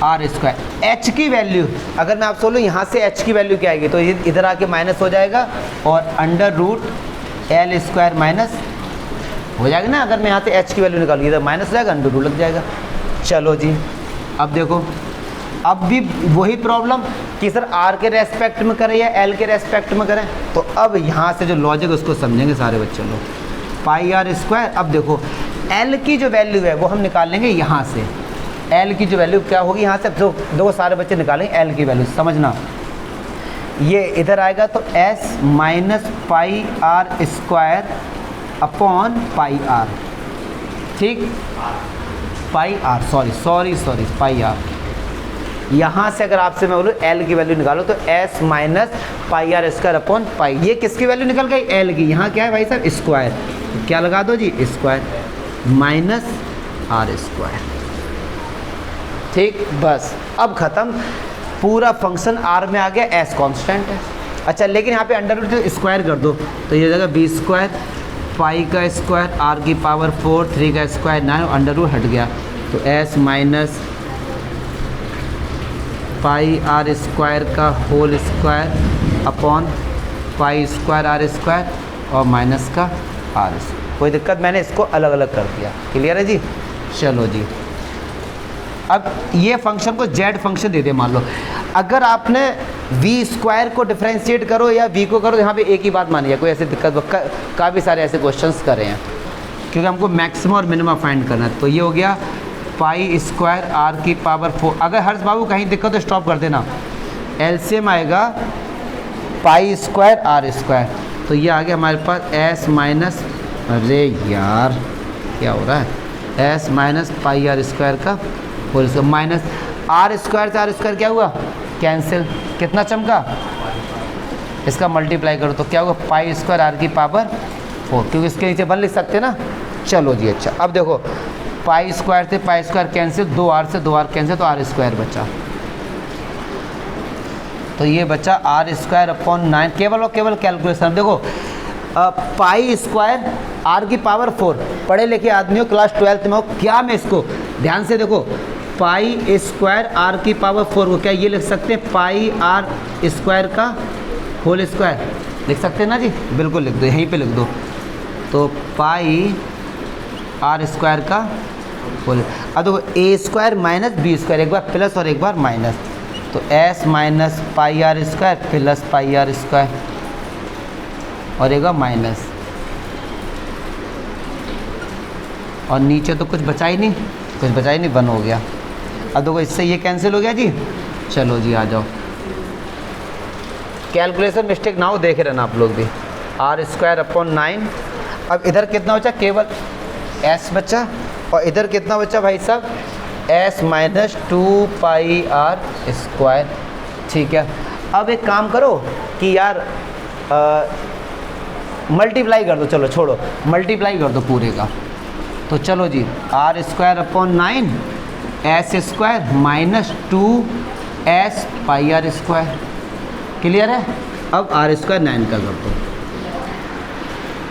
आर स्क्वायर एच की वैल्यू, अगर मैं आपसे बोलूँ यहाँ से एच की वैल्यू क्या आएगी, तो ये इधर आके माइनस हो जाएगा और under root L square minus हो जाएगा ना। अगर मैं यहाँ से एच की वैल्यू निकालूँ, इधर माइनस हो जाएगा, अंडर रूट लग जाएगा। चलो जी, अब देखो, अब भी वही प्रॉब्लम कि सर आर के रेस्पेक्ट में करें या एल के रेस्पेक्ट में करें। तो अब यहाँ से जो लॉजिक उसको समझेंगे सारे बच्चे लोग। पाई आर स्क्वायर, अब देखो एल की जो वैल्यू है वो हम निकाल लेंगे यहाँ से। एल की जो वैल्यू क्या होगी यहाँ से, तो देखो सारे बच्चे निकालेंगे एल की वैल्यू, समझना। ये इधर आएगा तो S minus pi are square upon pi R, ठीक, pi R, sorry pi R. यहाँ से अगर आपसे मैं बोलूँ एल की वैल्यू निकालो, तो S minus pi are square upon pi, ये किसकी वैल्यू निकल गई, एल की। यहाँ क्या है भाई साहब, स्क्वायर, तो क्या लगा दो जी, स्क्वायर माइनस आर स्क्वायर, ठीक, बस अब ख़त्म। पूरा फंक्शन आर में आ गया, एस कांस्टेंट है। अच्छा, लेकिन यहाँ पे अंडर रूट स्क्वायर कर दो, तो ये हो जाएगा बी स्क्वायर पाई का स्क्वायर आर की पावर 4, 3 का स्क्वायर 9, अंडर रूट हट गया, तो S minus pi are square का whole square upon pi square r square और माइनस का आर स्क्वायर। कोई दिक्कत, मैंने इसको अलग अलग कर दिया, क्लियर है जी। चलो जी, अब ये फंक्शन को जेड फंक्शन दे दे, मान लो अगर आपने वी स्क्वायर को डिफ्रेंशिएट करो या वी को करो, यहाँ पे एक ही बात मानी है, कोई ऐसी दिक्कत, काफ़ी सारे ऐसे क्वेश्चंस कर रहे हैं, क्योंकि हमको मैक्सिमम और मिनिमम फाइंड करना है। तो ये हो गया पाई स्क्वायर आर की पावर 4। अगर हर्ष बाबू कहीं दिक्कत तो स्टॉप कर देना। एलसीएम आएगा पाई स्क्वायर आर स्क्वायर, तो ये आ गया हमारे पास एस माइनस, अरे यार क्या हो रहा है, s minus pi are square का whole square minus r square से आर स्क्वायर क्या हुआ, कैंसिल, कितना चमका, इसका मल्टीप्लाई करो तो क्या होगा, पाई स्क्वायर आर की पावर 4, क्योंकि इसके नीचे 1 लिख सकते हैं ना। चलो जी, अच्छा अब देखो पाई स्क्वायर से पाई स्क्वायर कैंसिल, 2r से 2r कैंसिल, तो आर स्क्वायर बचा। तो ये बचा आर स्क्वायर अपॉन 9, केवल और केवल कैलकुलेशन। देखो पाई स्क्वायर आर की पावर 4, पढ़े लिखे आदमी हो, क्लास 12th में हो, क्या मैं इसको ध्यान से देखो, पाई स्क्वायर आर की पावर 4 को क्या ये लिख सकते हैं, पाई आर स्क्वायर का होल स्क्वायर लिख सकते हैं ना जी, बिल्कुल लिख दो, यहीं पे लिख दो। तो पाई आर स्क्वायर का होल, अब देखो A square minus B square, एक बार प्लस और एक बार माइनस, तो S minus pi are square plus pi are square और एक बार माइनस, और नीचे तो कुछ बचा ही नहीं, 1 हो गया। अब देखो इससे ये कैंसिल हो गया जी। चलो जी, आ जाओ, कैलकुलेशन मिस्टेक ना हो, देखे रहना आप लोग भी। आर स्क्वायर अपॉन 9, अब इधर कितना बचा, केवल एस बचा, और इधर कितना बचा भाई साहब, S minus 2 pi are square, ठीक है। अब एक काम करो कि यार मल्टीप्लाई कर दो, चलो छोड़ो, मल्टीप्लाई कर दो पूरे का, तो चलो जी, r square upon 9 s square minus 2 s pi are square, clear है। अब आर स्क्वायर 9 का कर दो।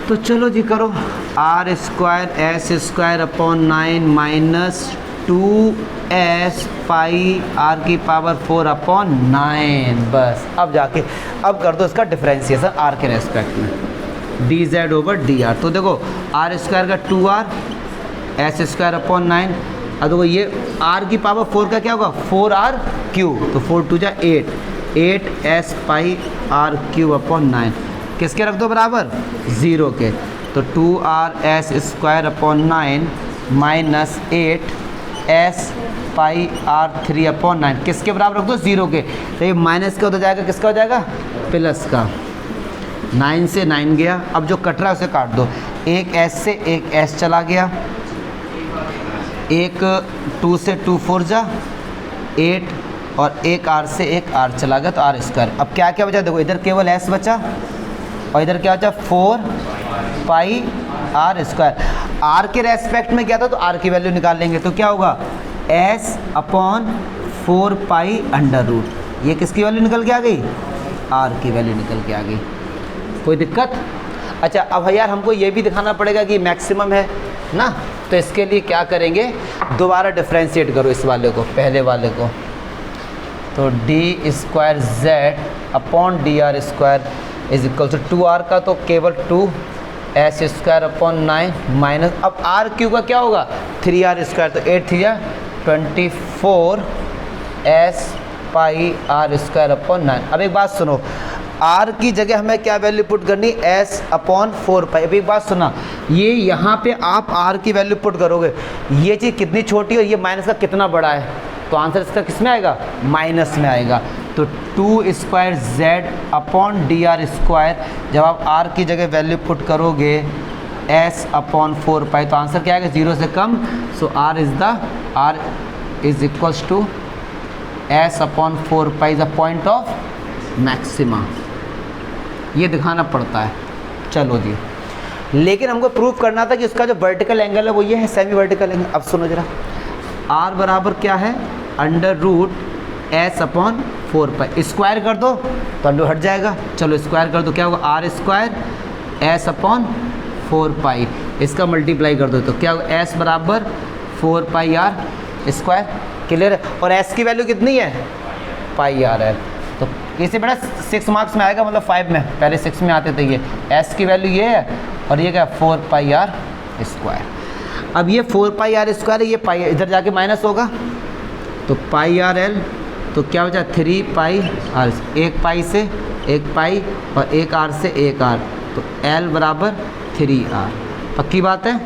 तो चलो जी करो, R square S square upon 9 minus 2s pi R की पावर 4 अपॉन 9। बस अब जाके अब कर दो इसका डिफरेंशिएशन आर के रेस्पेक्ट में, D Z over D R. तो देखो आर स्क्वायर का 2r एस स्क्वायर अपॉन 9, अब देखो ये आर की पावर 4 का क्या होगा 4r क्यूब, तो 4 2 जा 8s pi are cube upon 9, किसके रख दो बराबर 0 के, तो 2r s square upon 9 minus 8s pi R 3 upon 9 किसके बराबर रख दो 0 के। तो ये माइनस का हो जाएगा, किसका हो जाएगा प्लस का, 9 से 9 गया, अब जो कट रहा है उसे काट दो, एक s से एक s चला गया, एक 2 से 2 4 जा 8 और एक r से एक r चला गया, तो आर स्क्वायर। अब क्या क्या बचा, देखो इधर केवल s बचा और इधर क्या बचा 4 पाई आर स्क्वायर। आर के रेस्पेक्ट में क्या था, तो आर की वैल्यू निकाल लेंगे, तो क्या होगा s upon 4 pi under root, ये किसकी वैल्यू निकल के आ गई आर की वैल्यू निकल के आ गई। कोई दिक्कत? अच्छा अब यार हमको ये भी दिखाना पड़ेगा कि मैक्सिमम है ना, तो इसके लिए क्या करेंगे, दोबारा डिफ्रेंशिएट करो इस वाले को, पहले वाले को, तो D square Z upon D R square is equal to 2r का तो केवल 2 एस स्क्वायर अपॉन 9 माइनस, अब आर क्यू का क्या होगा 3r स्क्वायर, तो 8 3 24 S pi are square upon 9। अब एक बात सुनो, आर की जगह हमें क्या वैल्यू पुट करनी, एस अपॉन 4 पाई। अब एक बात सुना, ये यहाँ पे आप आर की वैल्यू पुट करोगे, ये चीज़ कितनी छोटी है, ये माइनस का कितना बड़ा है, तो आंसर इसका किस में आएगा माइनस में आएगा। तो 2 square Z upon D R square, जब आप आर की जगह वैल्यू पुट करोगे एस अपॉन 4 पाई, तो आंसर क्या आएगा 0 से कम, so r is equals to s upon 4 pi the point of maxima. ये दिखाना पड़ता है। चलो जी, लेकिन हमको प्रूव करना था कि उसका जो वर्टिकल एंगल है वो ये है सेमी वर्टिकल एंगल। अब सुनो जरा, आर बराबर क्या है अंडर रूट एस अपॉन 4 पाई, स्क्वायर कर दो तो अंडर हट जाएगा, चलो स्क्वायर कर दो, क्या होगा आर स्क्वायर एस अपॉन 4 पाई, इसका मल्टीप्लाई कर दो तो क्या होगा एस बराबर 4 पाई आर स्क्वायर। क्लियर है? और एस की वैल्यू कितनी है पाई आर है, तो इसे बेटा 6 मार्क्स में आएगा, मतलब 5 में, पहले 6 में आते थे ये, एस की वैल्यू ये है और ये क्या 4 पाई आर स्क्वायर। अब ये 4 पाई आर स्क्वायर है, ये पाई इधर जाके माइनस होगा, तो पाई आर एल, तो क्या बचा 3 पाई आर, एक पाई से एक पाई और एक आर से एक आर, तो एल बराबर 3 आर, पक्की बात है।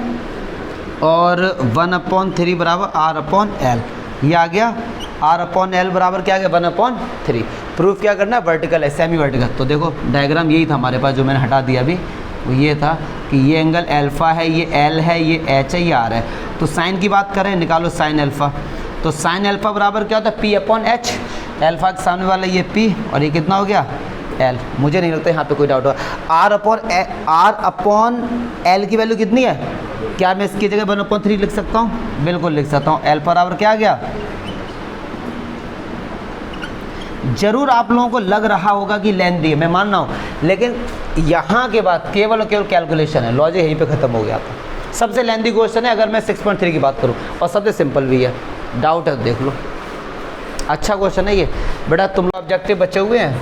और 1/3 बराबर आर अपॉन एल, ये आ गया आर अपॉन एल बराबर क्या आ गया 1/3। प्रूफ क्या करना है वर्टिकल है सेमी वर्टिकल, तो देखो डायग्राम यही था हमारे पास जो मैंने हटा दिया अभी, वो ये था कि ये एंगल अल्फ़ा है, ये एल है, ये एच है, ये आर है। तो साइन की बात करें, निकालो साइन अल्फ़ा, तो साइन अल्फ़ा बराबर क्या होता है पी अपॉन एच, अल्फ़ा के सामने वाला ये पी और ये कितना हो गया एल। मुझे नहीं लगता यहाँ पे कोई डाउट हो। आर अपॉन एल की वैल्यू कितनी है, क्या मैं इसकी जगह 1/3 लिख सकता हूँ, बिल्कुल लिख सकता हूँ। एल बराबर क्या आ गया, जरूर आप लोगों को लग रहा होगा कि लेंथी है, मैं मान रहा हूँ, लेकिन यहाँ के बाद केवल और केवल कैलकुलेशन है, लॉजिक यहीं पे ख़त्म हो गया था। सबसे लेंथी क्वेश्चन है अगर मैं 6.3 की बात करूँ, और सबसे सिंपल भी है, डाउट है तो देख लो। अच्छा क्वेश्चन है ये बेटा, तुम लोग ऑब्जेक्टिव बचे हुए हैं।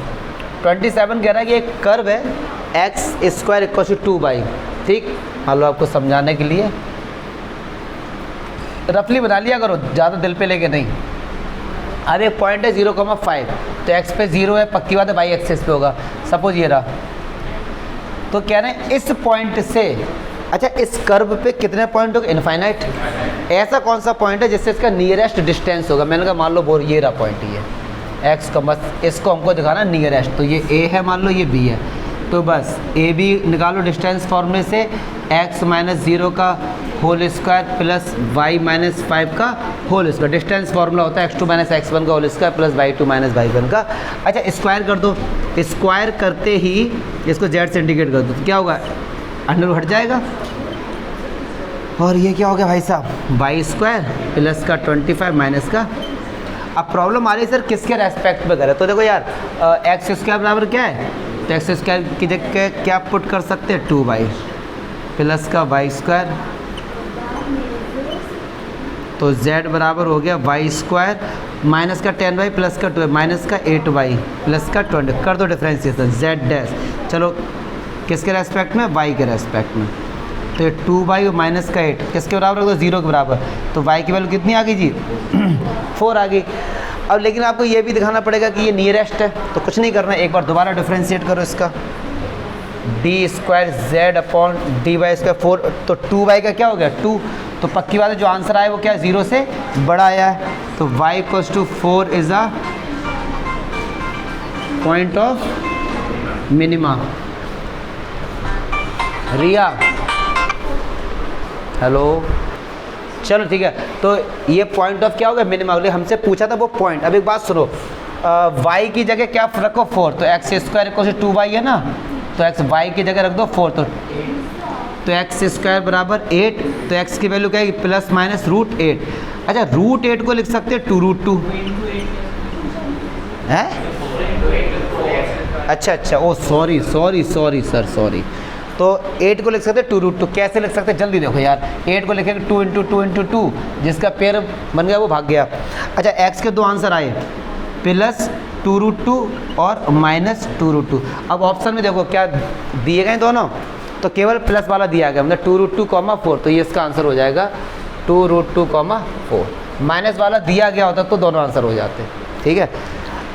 27 कह रहा है कि एक कर्व है x square equal to 2y, ठीक, मान लो आपको समझाने के लिए रफली बना लिया करो, ज़्यादा दिल पे लेके नहीं। अब एक पॉइंट है 0,5, तो x पे 0 है, पक्की बात है y एक्सिस पे होगा, सपोज ये रहा, तो कह रहे हैं इस पॉइंट से, अच्छा इस कर्व पे कितने पॉइंट होगा इनफाइनाइट, ऐसा कौन सा पॉइंट है जिससे इसका नियरेस्ट डिस्टेंस होगा, मैंने कहा मान लो बोर ये रहा पॉइंट, ये एक्स का, बस इसको हमको दिखाना नियरेस्ट, तो ये a है मान लो, ये b है, तो बस ए बी निकालो डिस्टेंस फॉर्मूले से, x माइनस 0 का whole square plus y minus 5 का होल स्क्वायर, डिस्टेंस फार्मूला होता है x2 माइनस x1 का whole square plus y2 minus y1 का। अच्छा स्क्वायर कर दो, स्क्वायर करते ही इसको z से इंडिकेट कर दो, तो क्या होगा अंडर हट जाएगा, और ये क्या हो गया भाई साहब वाई स्क्वायर प्लस का 25 माइनस का। अब प्रॉब्लम आ रही है सर किसके रेस्पेक्ट में करें, तो देखो यार एक्स स्क्वायर बराबर क्या है तो एक्स स्क्वायर की जगह क्या पुट कर सकते हैं 2y प्लस का वाई स्क्वायर, तो z बराबर हो गया वाई स्क्वायर माइनस का 10y प्लस का 2 माइनस का 8y प्लस का 20। कर दो डिफ्रेंशिएशन z डैश, चलो किसके रेस्पेक्ट में, y के रेस्पेक्ट में। तो ये 2y और माइनस का 8 किसके बराबर रख दो, 0 के बराबर। तो y की वैल्यू कितनी आ गई जी 4 आ गई। अब लेकिन आपको ये भी दिखाना पड़ेगा कि ये नियरेस्ट है, तो कुछ नहीं करना है, एक बार दोबारा डिफ्रेंशिएट करो इसका, D square Z upon D Y square 4, तो 2y का क्या हो गया 2, तो पक्की बात है जो आंसर आया वो क्या 0 से बड़ा आया है। तो y equals to 4 is a point of minima. Riya hello, चलो ठीक है, तो ये पॉइंट ऑफ क्या हो गया मिनिमा, हमसे पूछा था वो पॉइंट। अब एक बात सुनो, y की जगह क्या रखो 4, तो x square equal to 2y है ना, तो एक्स y की जगह रख दो 4, तो एक्स स्क्वायर बराबर 8, तो x की वैल्यू क्या है प्लस माइनस √8। अच्छा √8 को लिख सकते हैं 2√2 है, अच्छा ओ सॉरी सर सॉरी, तो 8 को लिख सकते हैं 2√2। कैसे लिख सकते हैं जल्दी देखो यार, 8 को लिखेंगे 2 × 2 जिसका पेयर बन गया वो भाग गया। अच्छा x के दो आंसर आए प्लस 2√2 और माइनस 2√2। अब ऑप्शन में देखो क्या दिए गए दोनों, तो केवल प्लस वाला दिया गया मतलब 2√2, 4, तो ये इसका आंसर हो जाएगा 2√2, 4। माइनस वाला दिया गया होता तो दोनों आंसर हो जाते, ठीक है।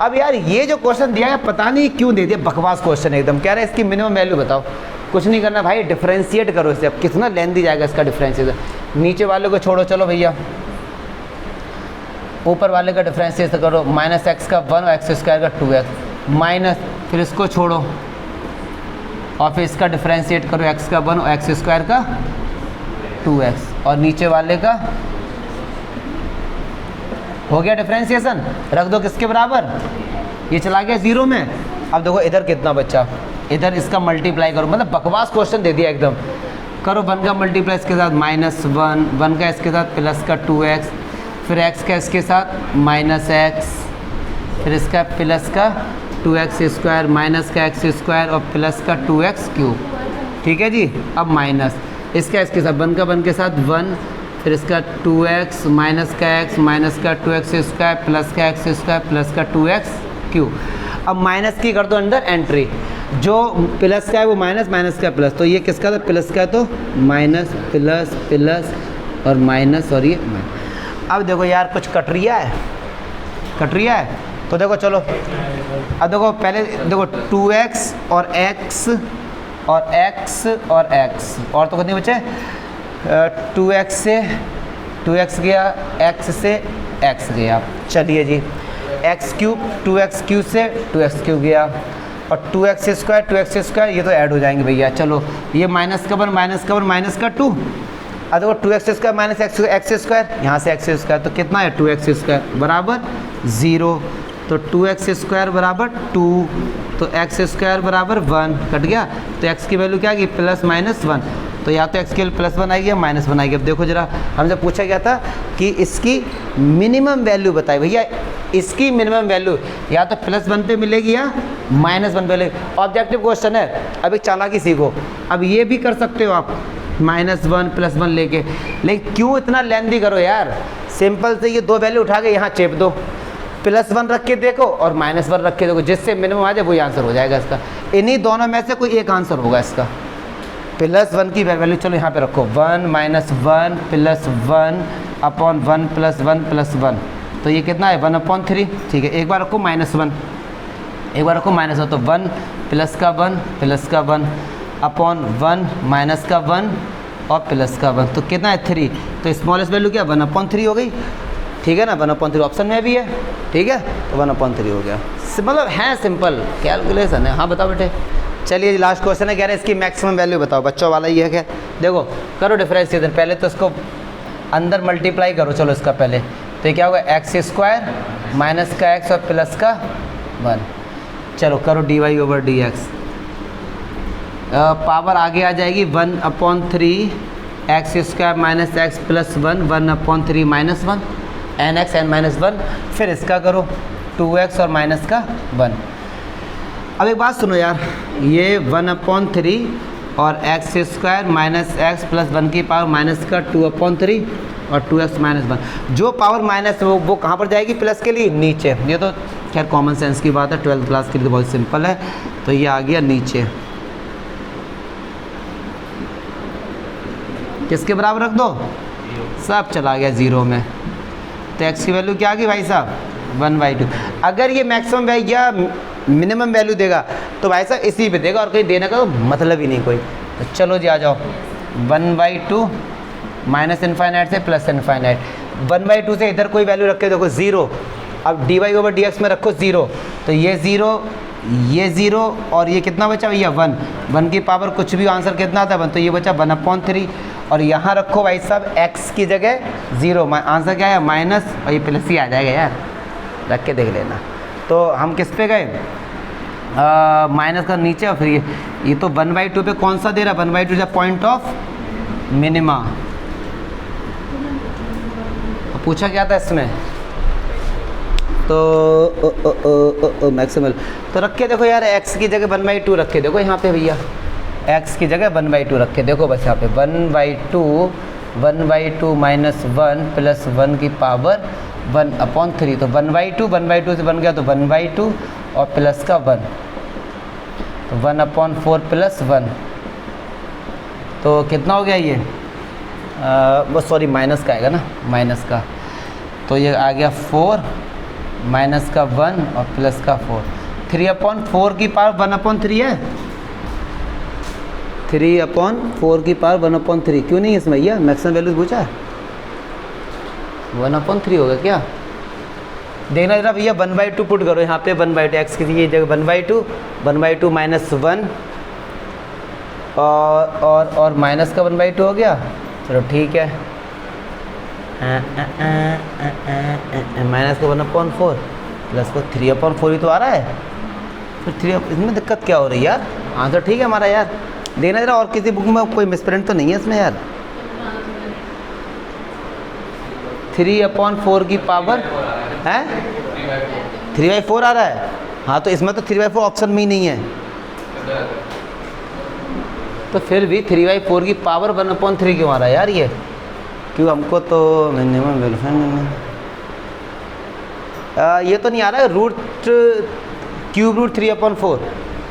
अब यार ये जो क्वेश्चन दिया है पता नहीं क्यों दे दिया, बकवास क्वेश्चन एकदम, कह रहे हैं इसकी मिनिमम वैल्यू बताओ। कुछ नहीं करना भाई, डिफ्रेंशिएट करो इसे। अब कितना लेंथी जाएगा इसका डिफ्रेंशिएशन, नीचे वाले को छोड़ो, चलो भैया ऊपर वाले का डिफ्रेंशिएशन करो, माइनस एक्स का 1 और एक्स स्क्वायर का 2x माइनस, फिर इसको छोड़ो और फिर इसका डिफ्रेंशिएट करो, एक्स का 1 और एक्स स्क्वायर का 2x, और नीचे वाले का हो गया डिफ्रेंशिएशन, रख दो किसके बराबर, ये चला गया 0 में। अब देखो इधर कितना बचा, इधर इसका मल्टीप्लाई करो, मतलब बकवास क्वेश्चन दे दिया एकदम। करो 1 का मल्टीप्लाई इसके साथ -1, 1 का इसके साथ प्लस का 2x, फिर x का इसके साथ -x, फिर इसका प्लस का 2x स्क्वायर माइनस का x स्क्वायर और प्लस का 2x क्यूब, ठीक है जी। अब माइनस इसका इसके साथ 1 का 1 के साथ 1, फिर इसका 2x माइनस का x माइनस का 2x स्क्वायर प्लस का x स्क्वायर प्लस का 2x क्यूब। अब माइनस की कर दो अंदर एंट्री, जो प्लस का है वो माइनस, माइनस का प्लस, तो ये किसका था प्लस का, तो माइनस प्लस प्लस और माइनस और ये माइनस। अब देखो यार कुछ कट रही है, तो देखो चलो अब देखो पहले देखो 2x और x और x और x, और तो कितने बचे 2x से 2x गया, x से x गया, चलिए जी x क्यूब 2x क्यूब से 2x क्यूब गया, और 2x स्क्वायर ये तो ऐड हो जाएंगे भैया। चलो ये माइनस का 1 माइनस का 2, अब देखो 2x square minus x square, यहाँ से एक्स स्क्वायर, तो कितना है 2x स्क्वायर बराबर 0, तो 2x स्क्वायर बराबर 2, तो x स्क्वायर बराबर 1 कट गया, तो x की वैल्यू क्या आ गई +-1, तो या तो x के लिए +1 आएगी या -1 आएगी। अब देखो जरा हमसे पूछा गया था कि इसकी मिनिमम वैल्यू बताए, भैया इसकी मिनिमम वैल्यू या तो +1 पे मिलेगी या -1 पे मिलेगी। ऑब्जेक्टिव क्वेश्चन है, अब एक चालाकी सीखो, अब ये भी कर सकते हो आप -1 +1 लेके, लेकिन क्यों इतना लेंदी करो यार, सिंपल से ये दो वैल्यू उठा के यहाँ चेप दो, +1 रख के देखो और -1 रख के देखो, जिससे मिनिमम आ जाए वही आंसर हो जाएगा इसका। इन्हीं दोनों में से कोई एक आंसर होगा इसका। +1 की वैल्यू चलो यहाँ पे रखो, 1 - 1 +1 अपॉन 1 + 1 + 1, तो ये कितना है 1/3, ठीक है। एक बार रखो -1, एक बार रखो -1, तो 1 प्लस का 1 अपॉन 1 माइनस का 1 और प्लस का 1, तो कितना है 3, तो स्मॉलेस्ट वैल्यू क्या 1/3 हो गई, ठीक है ना, 1/3 ऑप्शन में भी है, ठीक है, तो 1/3 हो गया। मतलब है सिंपल कैलकुलेशन है। हाँ बताओ बेटे, चलिए लास्ट क्वेश्चन है, कह रहे हैं इसकी मैक्सिमम वैल्यू बताओ, बच्चों वाला ये है क्या, देखो करो डिफरेंशिएशन, पहले तो इसको अंदर मल्टीप्लाई करो, चलो इसका पहले, तो ये क्या होगा x² माइनस का x और प्लस का 1, चलो करो dy/dx, पावर आगे आ जाएगी 1/3 x² minus x plus 1 1/3 -1 nx n - 1, फिर इसका करो 2x और माइनस का 1, अब एक बात सुनो यार, ये 1/3 और x square minus x plus 1 की पावर माइनस का 2/3 और 2x माइनस 1, जो पावर माइनस वो कहाँ पर जाएगी? प्लस के लिए नीचे। ये तो खैर कॉमन सेंस की बात है, 12th क्लास के लिए तो बहुत सिंपल है। तो ये आ गया नीचे, किसके बराबर रख दो? सब चला गया 0 में। तो x की वैल्यू क्या आ गई भाई साहब? 1/2। अगर ये मैक्सिमम वैल्यू या मिनिमम वैल्यू देगा तो भाई साहब इसी पे देगा, और कहीं देने का तो मतलब ही नहीं कोई। तो चलो जी आ जाओ, 1/2 माइनस इनफाइनाइट से प्लस इनफाइनाइट। 1/2 से इधर कोई वैल्यू रखे देखो 0, अब dy/dx में रखो 0, तो ये 0 ये 0 और ये कितना बचा भैया? 1। 1 की पावर कुछ भी आंसर कितना आता है 1, तो ये बचा 1/3। और यहाँ रखो भाई साहब x की जगह 0, आंसर क्या है? माइनस, और ये प्लस ही आ जाएगा यार, रख के देख लेना। तो हम किस पे गए? माइनस का नीचे, और फिर ये तो 1/2 पे कौन सा दे रहा है? 1/2 इज पॉइंट ऑफ मिनिमा। पूछा क्या था इसमें? तो मैक्सिमल। तो रख के देखो यार, x की जगह 1/2 रखे देखो यहाँ पे भैया, x की जगह 1/2 रखे देखो बस यहाँ पे 1/2 माइनस 1 प्लस 1 की पावर 1/3। तो 1/2 से बन गया तो 1/2 और प्लस का 1, तो 1/4 प्लस 1, तो कितना हो गया ये? बस सॉरी माइनस का आएगा ना, माइनस का। तो ये आ गया 4 माइनस का 1 और प्लस का 4। 3/4 की पावर 1/3 है, 3/4 की पावर 1/3 क्यों नहीं है इसमें भैया? मैक्सिमम वैल्यू पूछा है, 1/3 होगा क्या? देखना जरा भैया, 1/2 पुट करो यहाँ पे, 1/2 एक्स की जगह 1/2 माइनस 1 और माइनस का 1/2 हो गया। चलो ठीक है, माइनस का 1/4 प्लस को 3/4 ही तो आ रहा है, फिर 3, इसमें दिक्कत क्या हो रही है यार? आंसर ठीक है हमारा यार। देखना जरा और किसी बुक में कोई मिसप्रिंट तो नहीं है इसमें यार। 3/4 की पावर है 3/4 आ रहा है। हाँ तो इसमें तो 3/4 ऑप्शन में ही नहीं है, तो फिर भी 3/4 की पावर 1/3 क्यों आ रहा है यार? ये क्यों? हमको तो मिनिमम ये तो नहीं आ रहा है, क्यूब रूट 3/4।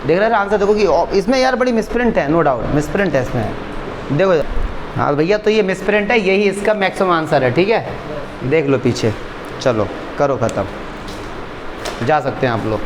देख रहे हैं आंसर देखो कि इसमें यार बड़ी मिसप्रिंट है, नो डाउट मिसप्रिंट है इसमें, देखो। हाँ भैया तो ये मिसप्रिंट है, यही इसका मैक्सिमम आंसर है, ठीक है? देख लो पीछे, चलो करो ख़त्म, जा सकते हैं आप लोग।